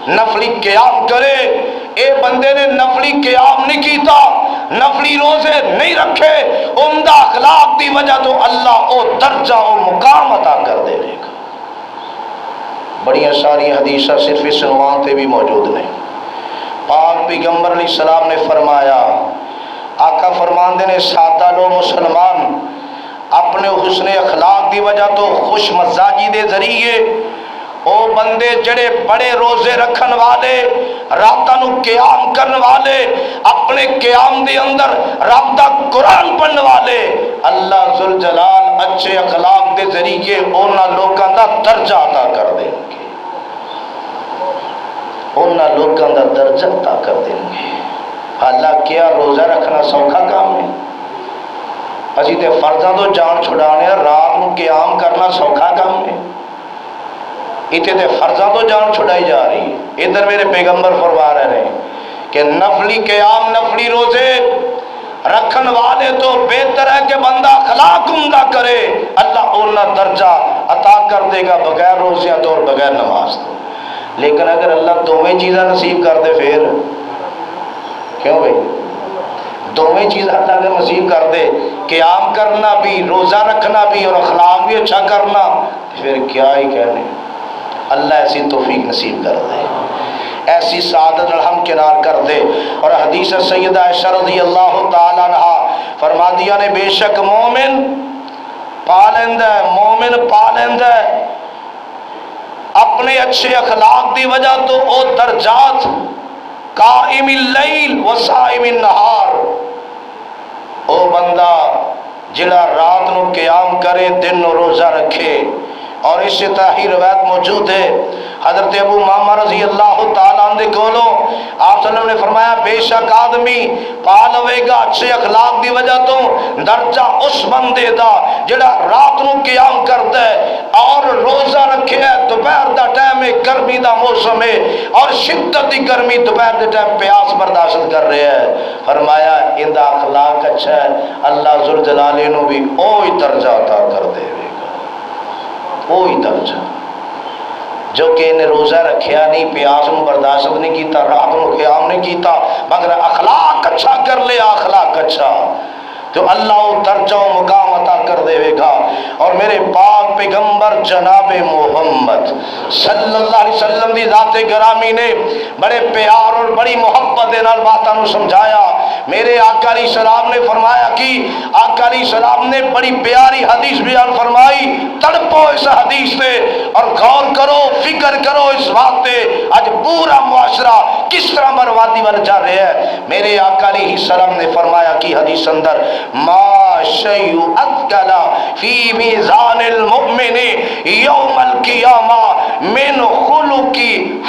نفلی قیام کرے۔ اے بندے نے نفلی قیام نہیں کیتا، نفلی روزے نہیں رکھے، عمدہ اخلاق کی وجہ تو اللہ او درجہ او مقام عطا کر دے گا۔ بڑیاں ساری حدیثہ صرف اس عنوان تے بھی موجود نہیں۔ پاک پیغمبر علیہ السلام نے فرمایا، آقا فرماندے نے سادہ لو مسلمان اپنے حسن اخلاق دی وجہ تو خوش مزاجی دے ذریعے او بندے جڑے بڑے روزے رکھن والے، راتاں نو قیام کرن والے، اپنے قیام دے اندر رب دا قرآن پڑھن والے، اللہ ذوالجلال اچھے اخلاق دے ذریعے انہاں لوکاں دا درجہ عطا کر دیں گے، انہاں لوکاں دا درجہ عطا کر دیں گے۔ اللہ کیا روزہ رکھنا سوکھا کام ہے؟ اسی تے فرضاں تو جان چھڑانے، رات نو قیام کرنا سوکھا کام ہے؟ اتنے تے فرضاں تو جان چھڑائی جا رہی ہے۔ ادھر میرے پیغمبر فرما رہے ہیں کہ نفلی قیام نفلی روزے رکھن والے تو بہتر ہے کہ بندہ اخلاق عمدہ کرے، اللہ انہاں درجہ عطا کر دے گا بغیر روزیاں تو اور بغیر نماز تو۔ لیکن اگر اللہ دونوں چیزاں نصیب کر دے پھر کیوں بھائی؟ دونوں چیز اللہ اگر نصیب کر دے، قیام کرنا بھی، روزہ رکھنا بھی اور اخلاق بھی اچھا کرنا، پھر کیا ہی کہنے۔ اللہ ایسی توفیق نصیب کر دے، ایسی سعادت ہم کنار کر دے۔ اور حدیث سیدہ عائشہ رضی اللہ تعالیٰ عنہ فرما دیا نے بے شک مومن پا لیندہ ہے، مومن پا لیندہ ہے اپنے اچھے اخلاق دی وجہ تو او درجات قائم اللیل و صائم النہار، او بندہ جڑا رات نو قیام کرے دن نو روزہ رکھے۔ اور اس سے تاہی روایت موجود ہے حضرت ابو امامہ رضی اللہ تعالیٰ عنہ کولو آپ صلی اللہ علیہ وسلم نے فرمایا بے شک آدمی پا لوے گا اچھے اخلاق دی وجہ تو درجہ اس بندے دا جڑا رات نو قیام کرتا ہے اور روزہ رکھے ہے، دوپہر دا ٹائم ہے، گرمی دا موسم ہے اور شدت دی گرمی، دوپہر دے ٹائم پیاس برداشت کر رہے ہیں، فرمایا ان دا اخلاق اچھا ہے، اللہ ذوالجلال نو بھی اوہی درجہ عطا کر دے گا، وہی درجہ جو کہ انہیں روزہ رکھیا نہیں، پیاس نو برداشت نہیں کیتا، رات نو قیام نہیں کیتا، مگر اخلاق اچھا کر لیا، اخلاق اچھا تو اللہ وہ درجہ و مقام عطا کر دے گا۔ اور میرے پاک پیغمبر جناب محمد صلی اللہ علیہ وسلم دی ذات گرامی نے بڑے پیار اور بڑی محبت دے نال باتاں نو سمجھایا۔ میرے آقا علیہ السلام نے فرمایا کہ آقا علیہ السلام نے بڑی پیاری حدیث بیان فرمائی، تڑپو اس حدیث سے اور غور کرو، فکر کرو اس بات پہ آج پورا معاشرہ کس طرح بربادی بن جا رہے ہیں۔ میرے آقا علیہ السلام نے فرمایا کہ حدیث اندر ما شیء اثقل فی میزان المؤمن یوم القیامہ من خلق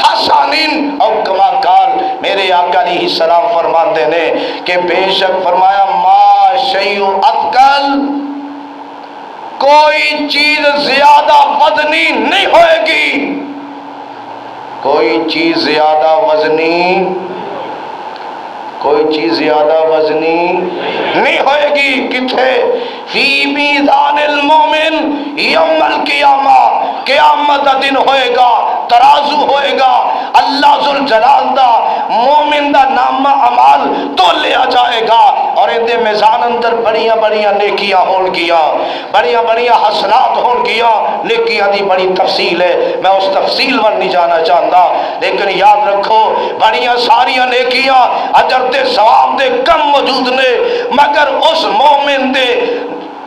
حسن او کما قال، میرے آقا علیہ السلام فرماتے ہیں کہ بے شک فرمایا ما شیء اثقل، کوئی چیز زیادہ وزنی نہیں ہوئے گی، کوئی چیز زیادہ وزنی، کوئی چیز زیادہ وزنی نہیں ہوئے گی کتھے؟ فی میزان المومن یوم القیامہ، قیامت دا دن ہوئے گا، ترازو ہوئے گا، اللہ ذوالجلال دا مومن دا نامہ عمال تو لیا جائے گا، اور اندے میزان اندر بڑیاں بڑیاں نیکیاں ہون گیا، بڑیاں بڑیاں حسنات ہون گیا۔ نیکیاں دی بڑی تفصیل ہے، میں اس تفصیل پر نہیں جانا چاہتا، لیکن یاد رکھو بڑیاں ساریاں نیکیاں اجر تے ثواب دے کم موجود نے، مگر اس مومن دے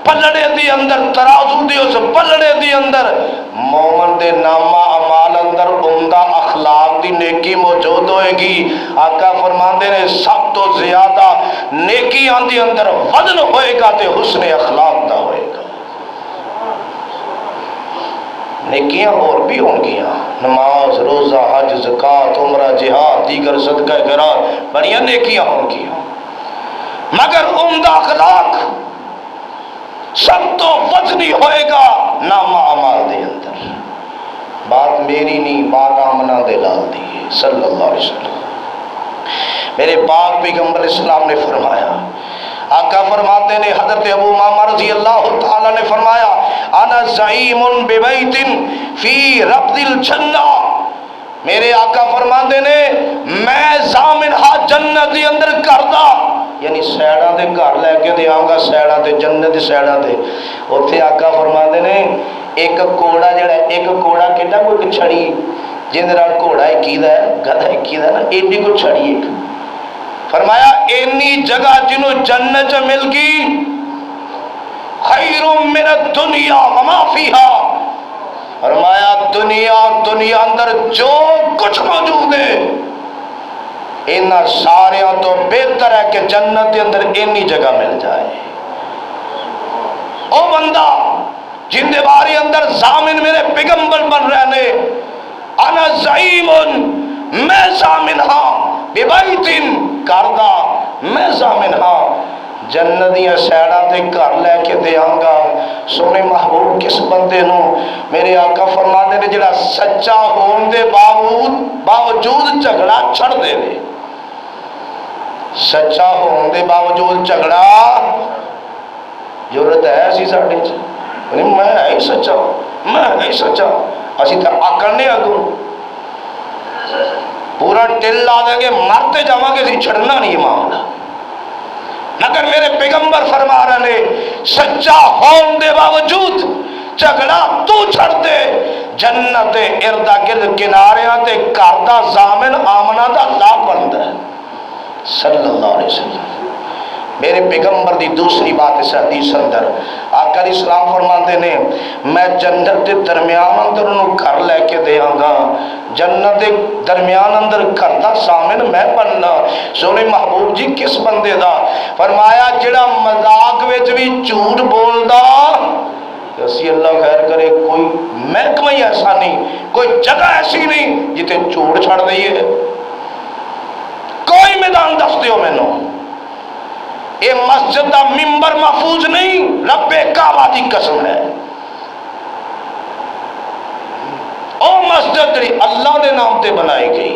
پلڑے دی اندر، ترازو دی اس پلڑے دی اندر مومن دے نامہ اعمال اندر عمدہ اخلاق دی نیکی موجود ہوئے گی۔ آقا فرماندے نے سب تو زیادہ نیکیاں دی اندر وزن ہوئے گا تے حسن اخلاق دا ہوئے گا۔ نیکیاں اور بھی ہوں گیاں، نماز، روزہ، حج، زکوٰۃ، عمرہ، جہاد، دیگر صدقہ خیرات، بڑیاں نیکیاں ہوں گیاں، مگر عمدہ اخلاق سب تو وزنی ہوئے گا نامہ اعمال دے اندر۔ بات میری نہیں، بات آمنہ دے لال دی ہے صلی اللہ علیہ وسلم۔ میرے پاک پیغمبر اسلام نے فرمایا، آقا فرماتے نے، حضرت ابو امامہ رضی اللہ تعالیٰ نے فرمایا، انا زعیم ببیت فی ربض الجنہ، میرے آقا فرماتے نے میں ضامن ہاں جنت دی اندر کردہ، یعنی سیڑاں دے گھر لے کے دے آنگا، سیڑاں دے جنت دی سیڑاں دے، اتھے آقا فرماتے نے ایک کوڑا جڑا، ایک کوڑا کہتا کوئی چھڑی جن دے نال کوڑا ایک کیدا ہے، گدھا ایک کیدا ہے نا، ایڈی کو چھڑی ایک، فرمایا اینی جگہ جنہوں جنت مل گی خیر من الدنیا وما فیہا، فرمایا دنیا اور دنیا اندر جو کچھ موجود ہے انہا ساریاں تو بہتر ہے کہ جنت کے اندر اینی جگہ مل جائے۔ او بندہ جن دے باری اندر ضامن میرے پیغمبر بن رہنے، انا زعیمن، میں ضامن ہاں، ببیتن کردہ، میں ضامن ہاں جنتیاں سیڑاں تے گھر لے کے دے آنگا۔ سونے محبوب کس بندے نو، میرے آقا فرماتے نے جڑا سچا ہون دے باوجود جھگڑا چھڑ دے وے، سچا ہون دے باوجود جھگڑا، ضرورت ہے اسی ساڑھے چاہے میں ہے ہی سچا، میں ہے ہی سچا، اسی تا آکڑنے اگوں پورا ٹل لا دیں گے، مرتے جاواں گے، چھڑنا نہیں معاملہ، مگر میرے پیغمبر فرما رہے سچا ہون دے باوجود جھگڑا تو چھڑ دے، جنت اردا گرد کناریاں تے کردہ ضامن آمنہ دا لا بند ہے صلی اللہ علیہ وسلم۔ میرے پیغمبر دی دوسری بات اس حدیث اندر آقا علیہ السلام فرماتے نے میں جنت دے درمیان اندر انہوں گھر لے کے دے آنگا، جنت دے درمیان اندر کردہ سامن میں بننا۔ سونے محبوب جی کس بندے دا؟ فرمایا جڑا مذاق وچ بھی جھوٹ بول دا، اسی اللہ خیر کرے کوئی محکمہ ہی ایسا نہیں، کوئی جگہ ایسی نہیں جتے جھوٹ چھڑ دئیے، کوئی میدان دس دیو میں نو، اے مسجد دا ممبر محفوظ نہیں، رب کعبہ دی قسم ہے، او مسجد جڑی اللہ دے نام تے بنائی گئی،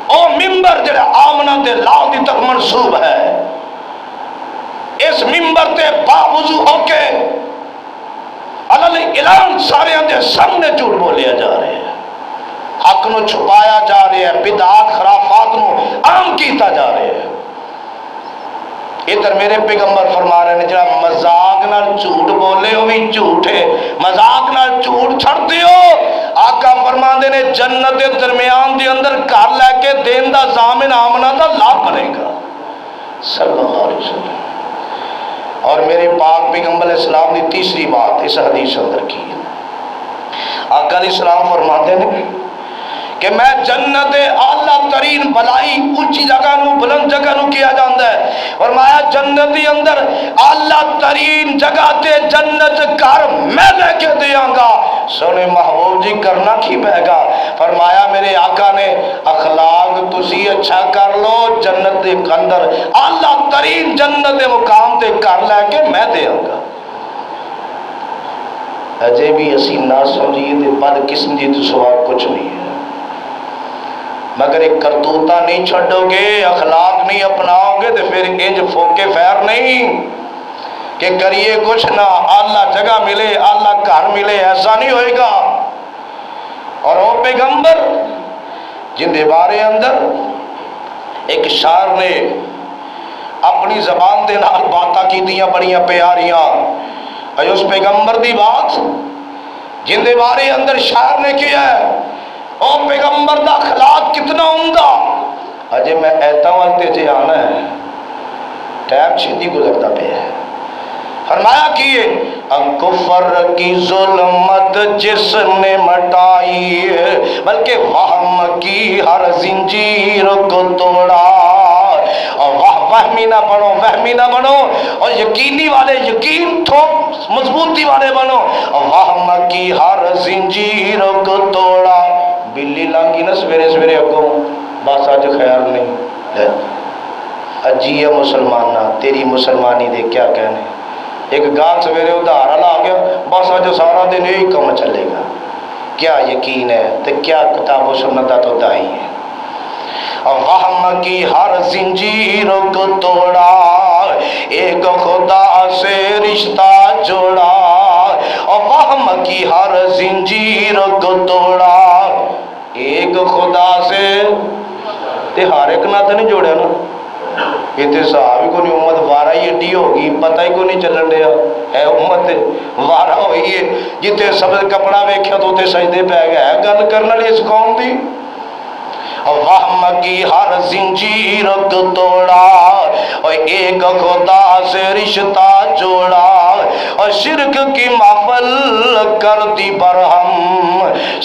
او ممبر جڑا آمنہ دے لال دی تک منصوب ہے، اس ممبر تے باوضو ہو کے علیہ اعلان سارے دے سامنے جھوٹ بولیا جا رہے ہیں، حق نو چھپایا جا رہے ہیں، بدعات خرافات نو عام کیتا جا رہے ہیں۔ ادھر میرے پیغمبر فرما رہے ہیں جڑا مذاق نال جھوٹ بولے ہو بھی جھوٹ ہے، مذاق نال جھوٹ چھڑ دیو، آقا فرما دے نے جنت دے درمیان دے اندر گھر لے کے دین دا ضامن آمنہ دا لاب بنے گا صلی اللہ علیہ وسلم۔ اور میرے پاک پیغمبر اسلام نے تیسری بات اس حدیث اندر کی، آقا علیہ السلام فرماتے ہیں کہ میں جنت اعلیٰ ترین بلائی اونچی جگہ نو بلند جگہ نو کیا جاندہ ہے، فرمایا جنتی اندر اعلیٰ ترین جگہ تے جنت گھر میں لے کے دیاں گا۔ سونے محبوب جی کرنا کی بہے گا؟ فرمایا میرے آقا نے اخلاق تسی اچھا کر لو، جنت دے اندر اعلیٰ ترین جنت دے مقام تے گھر لے کے میں دیاں گا۔ اجے بھی اسی نہ سمجھیے تے بد قسمتی تو سوا کچھ نہیں ہے، مگر ایک کرتوتا نہیں چھڑو گے، اخلاق نہیں اپناؤ گے تو پھر انج فوکے فیر نہیں کہ کریے کچھ نہ اعلیٰ جگہ ملے اعلیٰ گھر ملے، ایسا نہیں ہوئے گا۔ اور وہ پیغمبر جن دے بارے اندر ایک شاعر نے اپنی زبان دے نال باتاں کیتیاں بڑیاں پیاریاں، اے اس پیغمبر دی بات جن دے بارے اندر شاعر نے کیا ہے، او پیغمبر دا اخلاق کتنا عمدہ۔ اجے میں ایتاں والتے جے آنا ہے، ٹائم چھتی گزرتا پہ ہے۔ فرمایا کیے کفر کی ظلمت جس نے مٹائی، بلکہ وہم کی ہر زنجیر کو توڑا۔ وہمی نہ بنو، وہمی نہ بنو، اور یقینی والے یقین ٹھوک مضبوطی والے بنو۔ وہم کی ہر زنجیر کو توڑا۔ بلی لانگی نا سویرے سویرے اگوں، بس آج خیر نہیں ہے۔ اجیہ مسلمانہ تیری مسلمانی دے کیا کہنے، ایک گال سویرے ادھارا لا گیا، بس آج سارا دن یہی کام چلے گا۔ کیا یقین ہے تو کیا کتاب و سنت تو دائی ہے۔ وہم کی ہر زنجیر کو توڑا، ایک خدا سے رشتہ جوڑا۔ اور وہم کی ہر زنجیر کو توڑا، ایک خدا سے تے ہر ایک نہ تو نہیں جوڑیا نا، یہ تے صاحب ہی کو نہیں، امت وارہ ہی اڈی ہوگی، پتہ ہی کو نہیں چلن دیا ہے، امت وارہ ہوئی ہے جتے سب کپڑا ویکھیا تو تے سجدے پہ گیا ہے۔ گل کرنا لی اس قوم دی، وہم کی ہر زنجیر کو توڑا، اور ایک خدا سے رشتہ جوڑا، اور شرک کی محفل کر دی برہم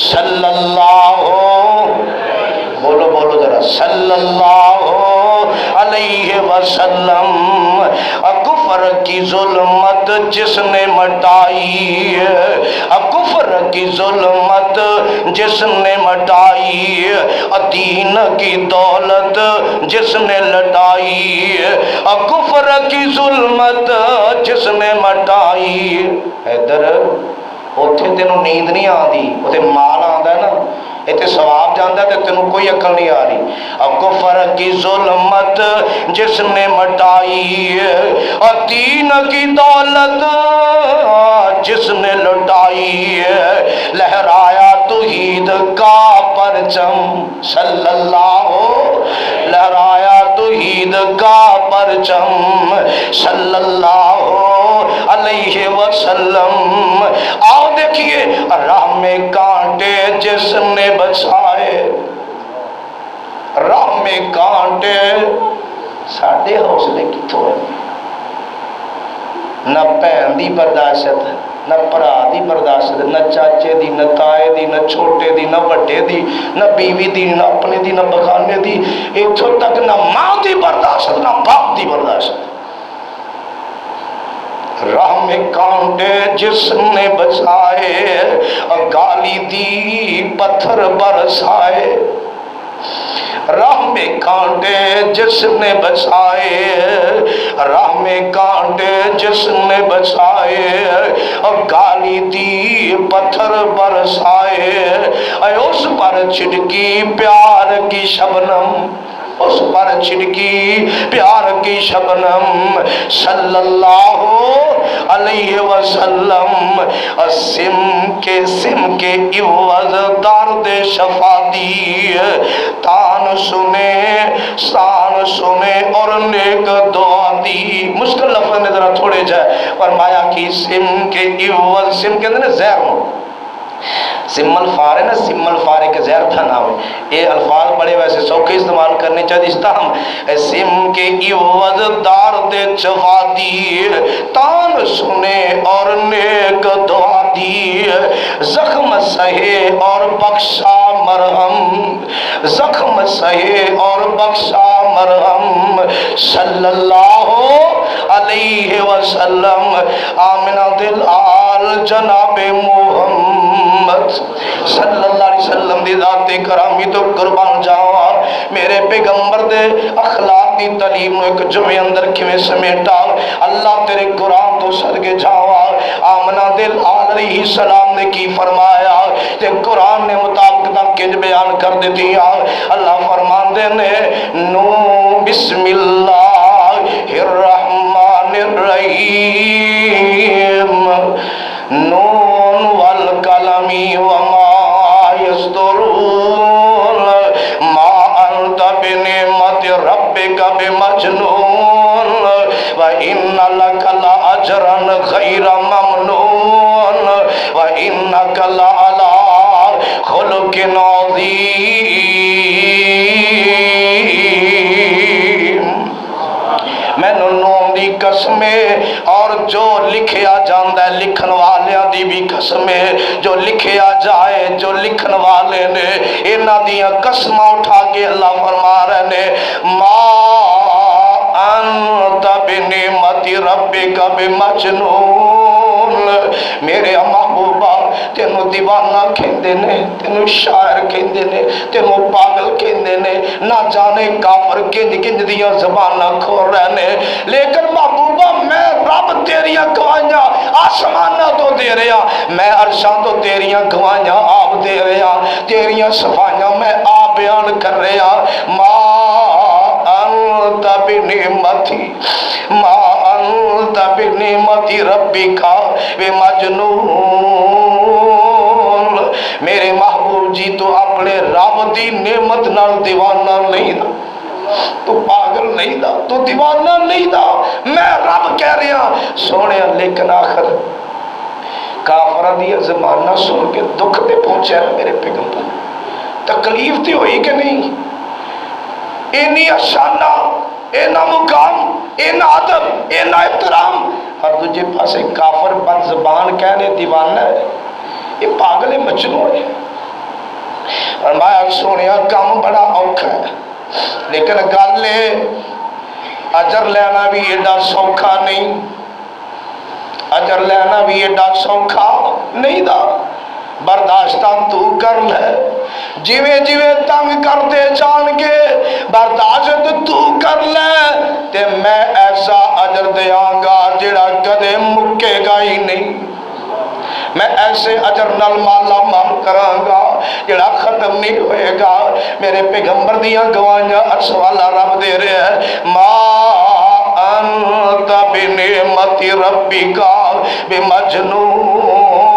صلی اللہ، بولو بولو ذرا، صلی اللہ علیہ وسلم۔ کفر کی ظلمت جس نے مٹائی، کفر کی ظلمت جس نے مٹائی، دین کی دولت جس نے لٹائی، کفر کی ظلمت جس نے مٹائی۔ ادھر اتھے تینوں نیند نہیں آتی، اتھے مال آتا ہے نا، اتنے ثواب جاندہ ہے، تینوں کوئی عقل نہیں آ رہی۔ کفر کی ظلمت جس نے مٹائی، اور دین کی دولت جس نے لٹائی، لہرایا توحید کا پرچم صلی اللہ، لہرایا توحید کا پرچم صلی اللہ علیہ وسلم۔ آؤ دیکھیے راہ میں کانٹے جس نے بچائے، راہ میں کانٹے ساڑھے حوصلے کی تھوڑے، نہ پہن دی برداشت، نہ پرا دی برداشت، نہ چاچے دی، نہ تائے دی، نہ چھوٹے دی، نہ بڑے دی، نہ بیوی دی، نہ اپنے دی، نہ بغانے دی، اتھو تک نہ ماں دی برداشت، نہ باپ دی برداشت۔ راہ میں کانٹے جس نے بچائے، گالی دی پتھر برسائے، راہ میں کانٹے جس نے بچائے، راہ میں کانٹے جس نے بچائے، اور گالی دی پتھر برسائے، اے اس پر چھڑکی پیار کی شبنم، اس پر چھڑکی پیار کی شبنم صلی اللہ علیہ وسلم۔ سم کے عوض درد شفا دی، تان سنے سان سنے اور نیک دعا دی۔ مشکل لفظ نے ذرا تھوڑے جائے، فرمایا کہ سم کے عوض، سم کے اندر زہر ہو، سم الفار ہے نا، سم الفار ایک زہر تھا نام ہے، یہ الفاظ بڑے ویسے سوکھے استعمال کرنے چاہتے اس تاہم سم کے عوض دارد چفا دی، تان سنے اور نیک دعا دی، زخم سہے اور بخشا مرہم، زخم سہے اور بخشا مرہم صلی اللہ علیہ وسلم آمنہ دل آل جناب محمد صلی اللہ علیہ وسلم دی ذات کرامی تو قربان جاواں میرے پیغمبر دے اخلاق دی تعلیم نو ایک جمعے اندر کیویں سمیٹا اللہ تیرے قرآن تو صدقے جاواں آمنہ دل آل علیہ السلام نے کی فرمایا تے قرآن نے مطابقتاں کنج بیان کر دیتی اللہ فرمان دے نے نو بسم اللہ الرحمن الرحیم نون والقلم وما یسطرون ما انت بنعمت ربک بمجنون وَإِنَّ لَكَ لَأَجْرًا غَيْرَ مَمْنُونٍ وَإِنَّكَ لَعَلَىٰ خُلُقٍ عَظِيمٍ میں نون دی قسم اور جو لکھیا جاندہ ہے لکھن والیاں دی بھی قسم جو لکھیا جائے جو لکھن والے نے انہاں دیاں قسمہ اٹھا کے اللہ فرما رہے نے ما انت بنعمت ربک بمجنون میرے محبوبہ تینوں دیوانہ کہندے نے تینوں شاعر کہندے نے تینوں پاگل کہندے نے نہ جانے کافر کنج کنج دیاں زبانہ کھول رہے نے لیکن محبوبہ میں رب تیریاں گواہیاں آسمانہ تو دے رہا میں عرشاں تو تیریاں گواہیاں آپ دے رہا تیریاں صفائیاں میں آپ بیان کر رہا ما انت بنعمتی ما انت بنعمتی ربک بمجنون میرے محبوب جی تو اپنے رب دی نعمت نال دیوانہ نہیں دا تو پاگل نہیں دا تو دیوانہ نہیں دا میں رب کہہ رہا سونے لیکن آخر کافرہ دیا زمانہ سن کے دکھ دے پہنچے ہیں میرے پیغمبر تکلیف تھی ہوئی کہ نہیں اینی اشانہ اینا مقام اینا عدب اینا احترام اور دوجہ پاس ایک کافر بد زبان کہنے دیوانہ ہے یہ پاگل مجنون ہے اور میں سونیا کام بڑا اوکھا ہے لیکن گل لے اجر لینا بھی ایڈا سوکھا نہیں اجر لینا بھی ایڈا سوکھا نہیں دا برداشتہ تو کر لے جیوے جیوے تنگ کر دے جان کے برداشت تو کر لے تے میں ایسا اجر دیاں گا جڑا کدے مکے گا ہی نہیں میں ایسے اجر نال مالا مال کراں گا جڑا ختم نہیں ہوئے گا میرے پیغمبر دیاں گواہیاں عرش والا رب دے رہے ہیں ما انت بنعمت ربک بمجنون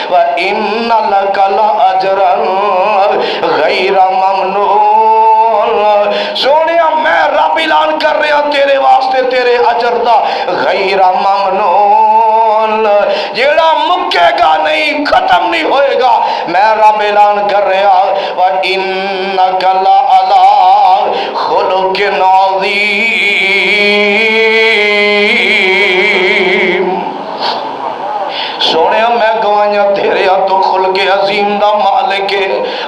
وَإِنَّ لَكَ لَأَجْرًا غَيْرَ مَمْنُونٍ سونیا میں رب اعلان کر رہا تیرے واسطے تیرے اجر دا غیر ممنون جیڑا مکے گا نہیں ختم نہیں ہوئے گا میں رب اعلان کر رہا وَإِنَّكَ لَعَلَىٰ خُلُقٍ عَظِيمٍ سونے میں گواہیاں تیرے تو خلق عظیم دا مالک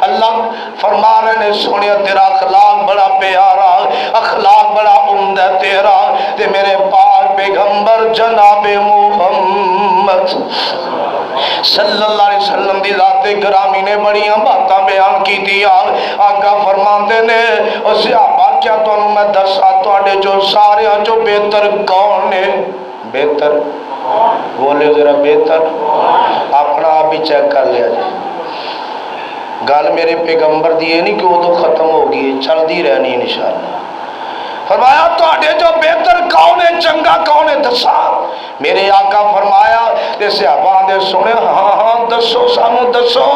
اللہ فرما رہے نے سونے تیرا اخلاق بڑا پیارا اخلاق بڑا عمدہ تیرا تے میرے پاک پیغمبر جناب محمد صلی اللہ علیہ وسلم دی ذات گرامی نے بڑیاں باتاں بیان کی دیا آقا فرماندے نے او صحابہ کیا تو میں دسا تواڈے جو سارے جو بہتر کون نے بہتر بولے ذرا بہتر اپنا آپ ہی چیک کر لیا جائے گل میرے پیغمبر دی نہیں کہ وہ تو ختم ہوگی چل دی رہنی انشاءاللہ فرمایا تو آڈے جو بہتر کون ہے چنگا کون ہے دسا میرے آقا فرمایا دے صحابہ دے سنے ہاں ہاں دسو سانو دسو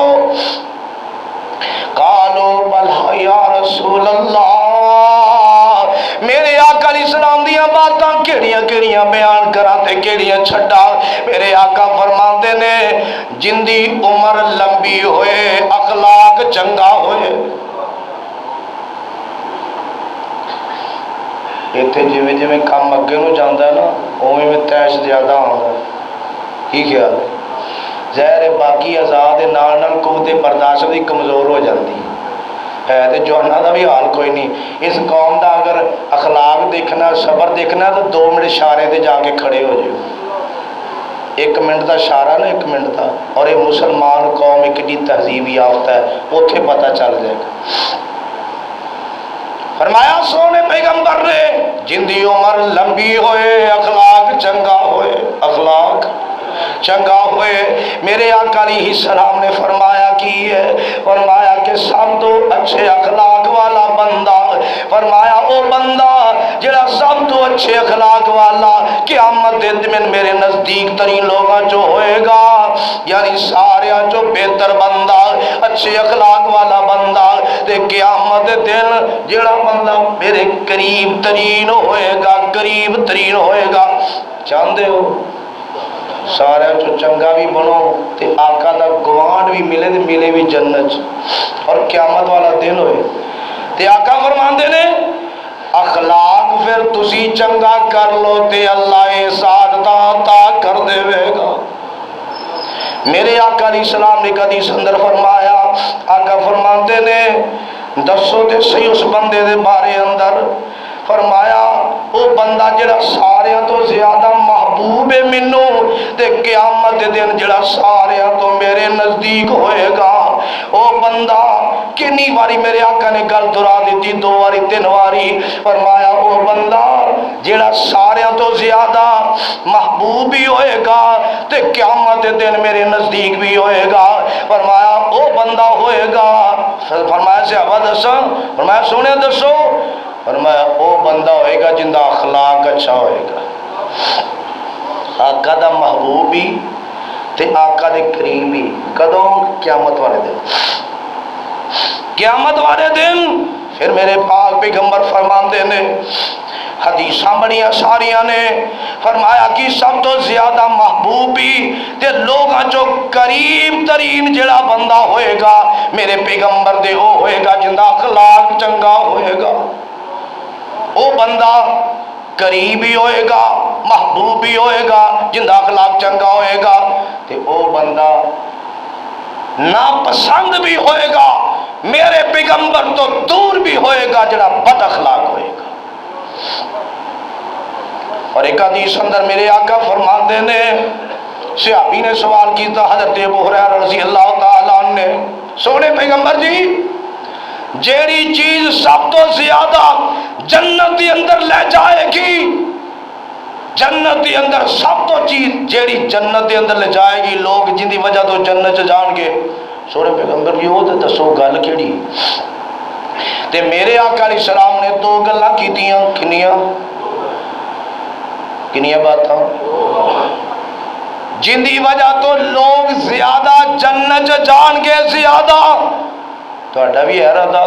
قالو بلہ یا رسول اللہ میرے آقا علیہ السلام دیاں باتاں کیڑیاں کیڑیاں بیان کراتے کیڑیاں چھٹا میرے آقا فرماندے نے جندی عمر لمبی ہوئے اخلاق چنگا ہوئے ایتھے جویں جویں کام اگے نو جاندا ہے نا اوویں میں تیش زیادہ آندا ہے کی خیال ہے ظاہر باقی آزاد نال نال قوت برداشت بھی کمزور ہو جاندی ہے تے جواناں دا بھی حال کوئی نہیں اس قوم دا اگر اخلاق دیکھنا صبر دیکھنا تو 2 منٹ اشارے تے جا کے کھڑے ہو جاؤ. 1 منٹ کا اشارہ نا 1 منٹ کا, اور یہ مسلمان قوم ایک تہذیب یافتہ ہے, اتنے پتہ چل جائے گا. فرمایا سونے پیغمبر نے جن دی عمر لمبی ہوئے اخلاق چنگا ہوئے, اخلاق چنگا ہوئے. میرے آقا علیہ السلام نے فرمایا کی ہے, فرمایا کہ سب تو اچھے اخلاق والا بندہ, فرمایا او بندہ جڑا سب تو اچھے اخلاق والا قیامت دے دن میرے نزدیک ترین لوگاں جو ہوئے گا, یعنی سارے جو بہتر بندہ اچھے اخلاق والا بندہ تے قیامت دے دن جڑا بندہ میرے قریب ترین ہوئے گا, قریب ترین ہوئے گا. چاہندے ہو سارے جو چنگا بھی بنو تے آقا دا گوانڈ بھی ملے تے ملے بھی جنت, اور قیامت والا دن ہوئے تے آقا فرماندے نے اخلاق پھر تسی چنگا کر لو تے اللہ سعادتاں عطا کر دے گا. میرے آقا علیہ السلام نے حدیث اندر فرمایا, آقا فرماندے نے دسو تے صحیح اس بندے دے بارے اندر, فرمایا وہ بندہ جڑا سارے تو زیادہ محبوب ہے مینوں تے قیامت دے دن جڑا سارے تو میرے نزدیک ہوئے گا. وہ بندہ کنی واری میرے آقا نے گل دہرا دیتی, 2 واری 3 واری. فرمایا وہ بندہ جڑا سارے تو زیادہ محبوب بھی ہوئے گا تے قیامت دے دن میرے نزدیک بھی ہوئے گا. فرمایا وہ بندہ ہوئے گا, فرمایا صحابہ دسو, فرمایا سونے دسو, فرمایا او بندہ ہوئے گا جن دا اخلاق اچھا ہوئے گا, آقا دا محبوب بھی تے آقا دے کریم بھی. کدوں؟ قیامت والے دن. قیامت والے دن پھر میرے پاک پیغمبر فرماندے نے حدیثاں بڑیاں ساریاں نے, فرمایا کہ سب تو زیادہ محبوب بھی تے لوگاں جو قریب ترین جڑا بندہ ہوئے گا میرے پیغمبر دے وہ ہوئے گا جن دا اخلاق چنگا ہوئے گا. وہ بندہ قریب بھی ہوئے گا, محبوب بھی ہوئے گا, جن دا اخلاق چنگا ہوئے گا, تے وہ بندہ ناپسند بھی ہوئے گا, میرے پیغمبر تو دور بھی ہوئے گا جڑا بد اخلاق ہوئے گا. اور ایک حدیث اندر میرے آقا فرماندے نے, صحابی نے سوال کیتا حضرت ابو ہریرہ رضی اللہ تعالیٰ عنہ نے, سونے پیغمبر جی جیڑی چیز سب تو زیادہ جنت دی اندر لے جائے گی, جنت دی اندر سب تو چیز جیڑی جنت دی اندر لے جائے گی, لوگ جن دی وجہ تو جنت جان گے, سونے پیغمبر جی وہ تے دسو گل کیڑی. تے میرے آقا علیہ السلام نے 2 گلاں کیتیاں, کنیاں باتاں جن دی وجہ تو لوگ زیادہ جنت جان گے. زیادہ تہاڈا بھی ہے ارادہ,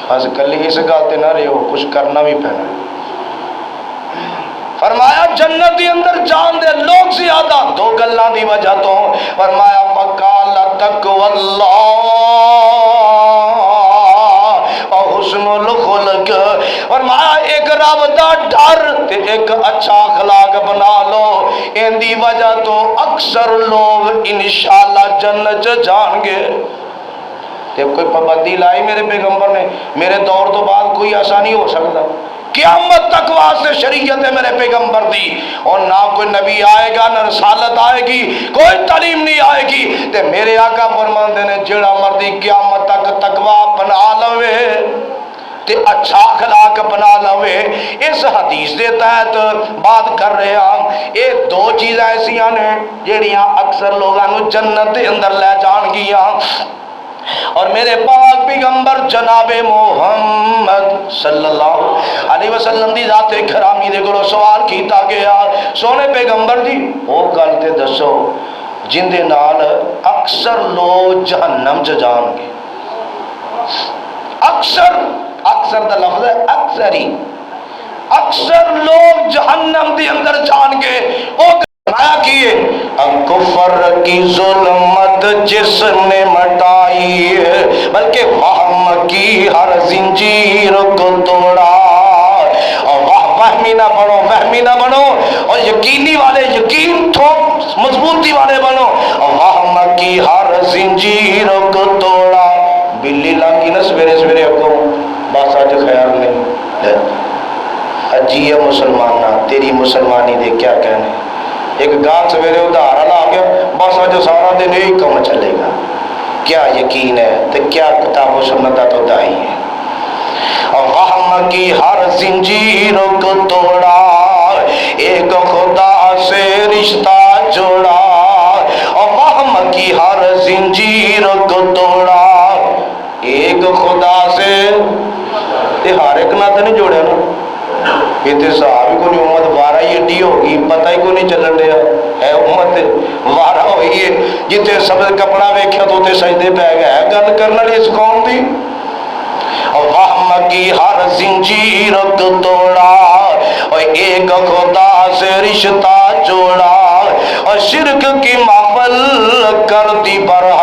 بس کلی اس گل تے نہ رہو, کچھ کرنا بھی پینا. فرمایا جنت دی اندر جان دے لوگ زیادہ 2 گلاں دی وجہ تو, فرمایا فقال تقوی اللہ اور حسن الخلق, فرمایا ایک رب دا ڈر تے ایک اچھا اخلاق بنا لو, ان دی وجہ تو اکثر لوگ انشاءاللہ جنت جان گے. تے کوئی پابندی لائی میرے پیغمبر نے, میرے دور تو بعد کوئی ایسا نہیں ہو سکتا, قیامت تک واسطے شریعت ہے میرے پیغمبر دی, اور نہ کوئی نبی آئے گا نہ رسالت آئے گی, کوئی تعلیم نہیں آئے گی. تے میرے آقا فرماندے نے جڑا مردی قیامت تک تقوی اپنا لوے تے اچھا اخلاق بنا لوے. اس حدیث دے تحت بات کر رہے ہیں, یہ 2 چیزیں ایسیاں نے جڑیاں اکثر لوگوں جنت دے اندر لے جان گیاں. اور میرے پاک پیغمبر جناب محمد صلی اللہ علیہ وسلم دی ذات گرامی دے کولوں سوال کیتا گیا, سونے پیغمبر جی وہ گل تے دسو جن دے نال اکثر لوگ جہنم جان گے. اکثر دا لفظ ہے اکثر ہی, اکثر لوگ جہنم دے اندر جان گے. وہ بنایا کیے کفر کی ظلمت جس نے مٹائی ہے, بلکہ وہم کی ہر زنجیر کو توڑا. اور وہمی نہ بنو, وہمی نہ بنو, اور یقینی والے یقین ٹھوک مضبوطی والے بنو. اور وہم کی ہر زنجیر کو توڑا. بلی لانگی نہ سویرے سویرے کو بس اج خیال نہیں, جی مسلمانہ تیری مسلمانی دے کیا کہنے. ایک گال سویرے ادھارن آ گیا بس اج سارا دن یہی کم چلے گا. کیا یقین ہے تو کیا کتاب و سنت تو دائی ہے. وہم کی ہر زنجیر کو توڑا ایک خدا سے رشتہ جوڑا. وہم کی ہر زنجیر کو توڑا ایک خدا سے. ہر ایک نہ تو نہیں جوڑیا نا. یہ تو صحابی کو نہیں امت وارہ ہی ایڈی ہوگی پتہ ہی کو نہیں چلن رہا ہے. امت وارہ ہوئی ہے جتنے سب کپڑا ویکھیا تو تے سجدے پہ گیا ہے. گل کرنے والی اس قوم دی. وہم کی ہر زنجیر کو توڑا اور ایک خدا سے رشتہ جوڑا اور شرک کی محفل کر دی برہم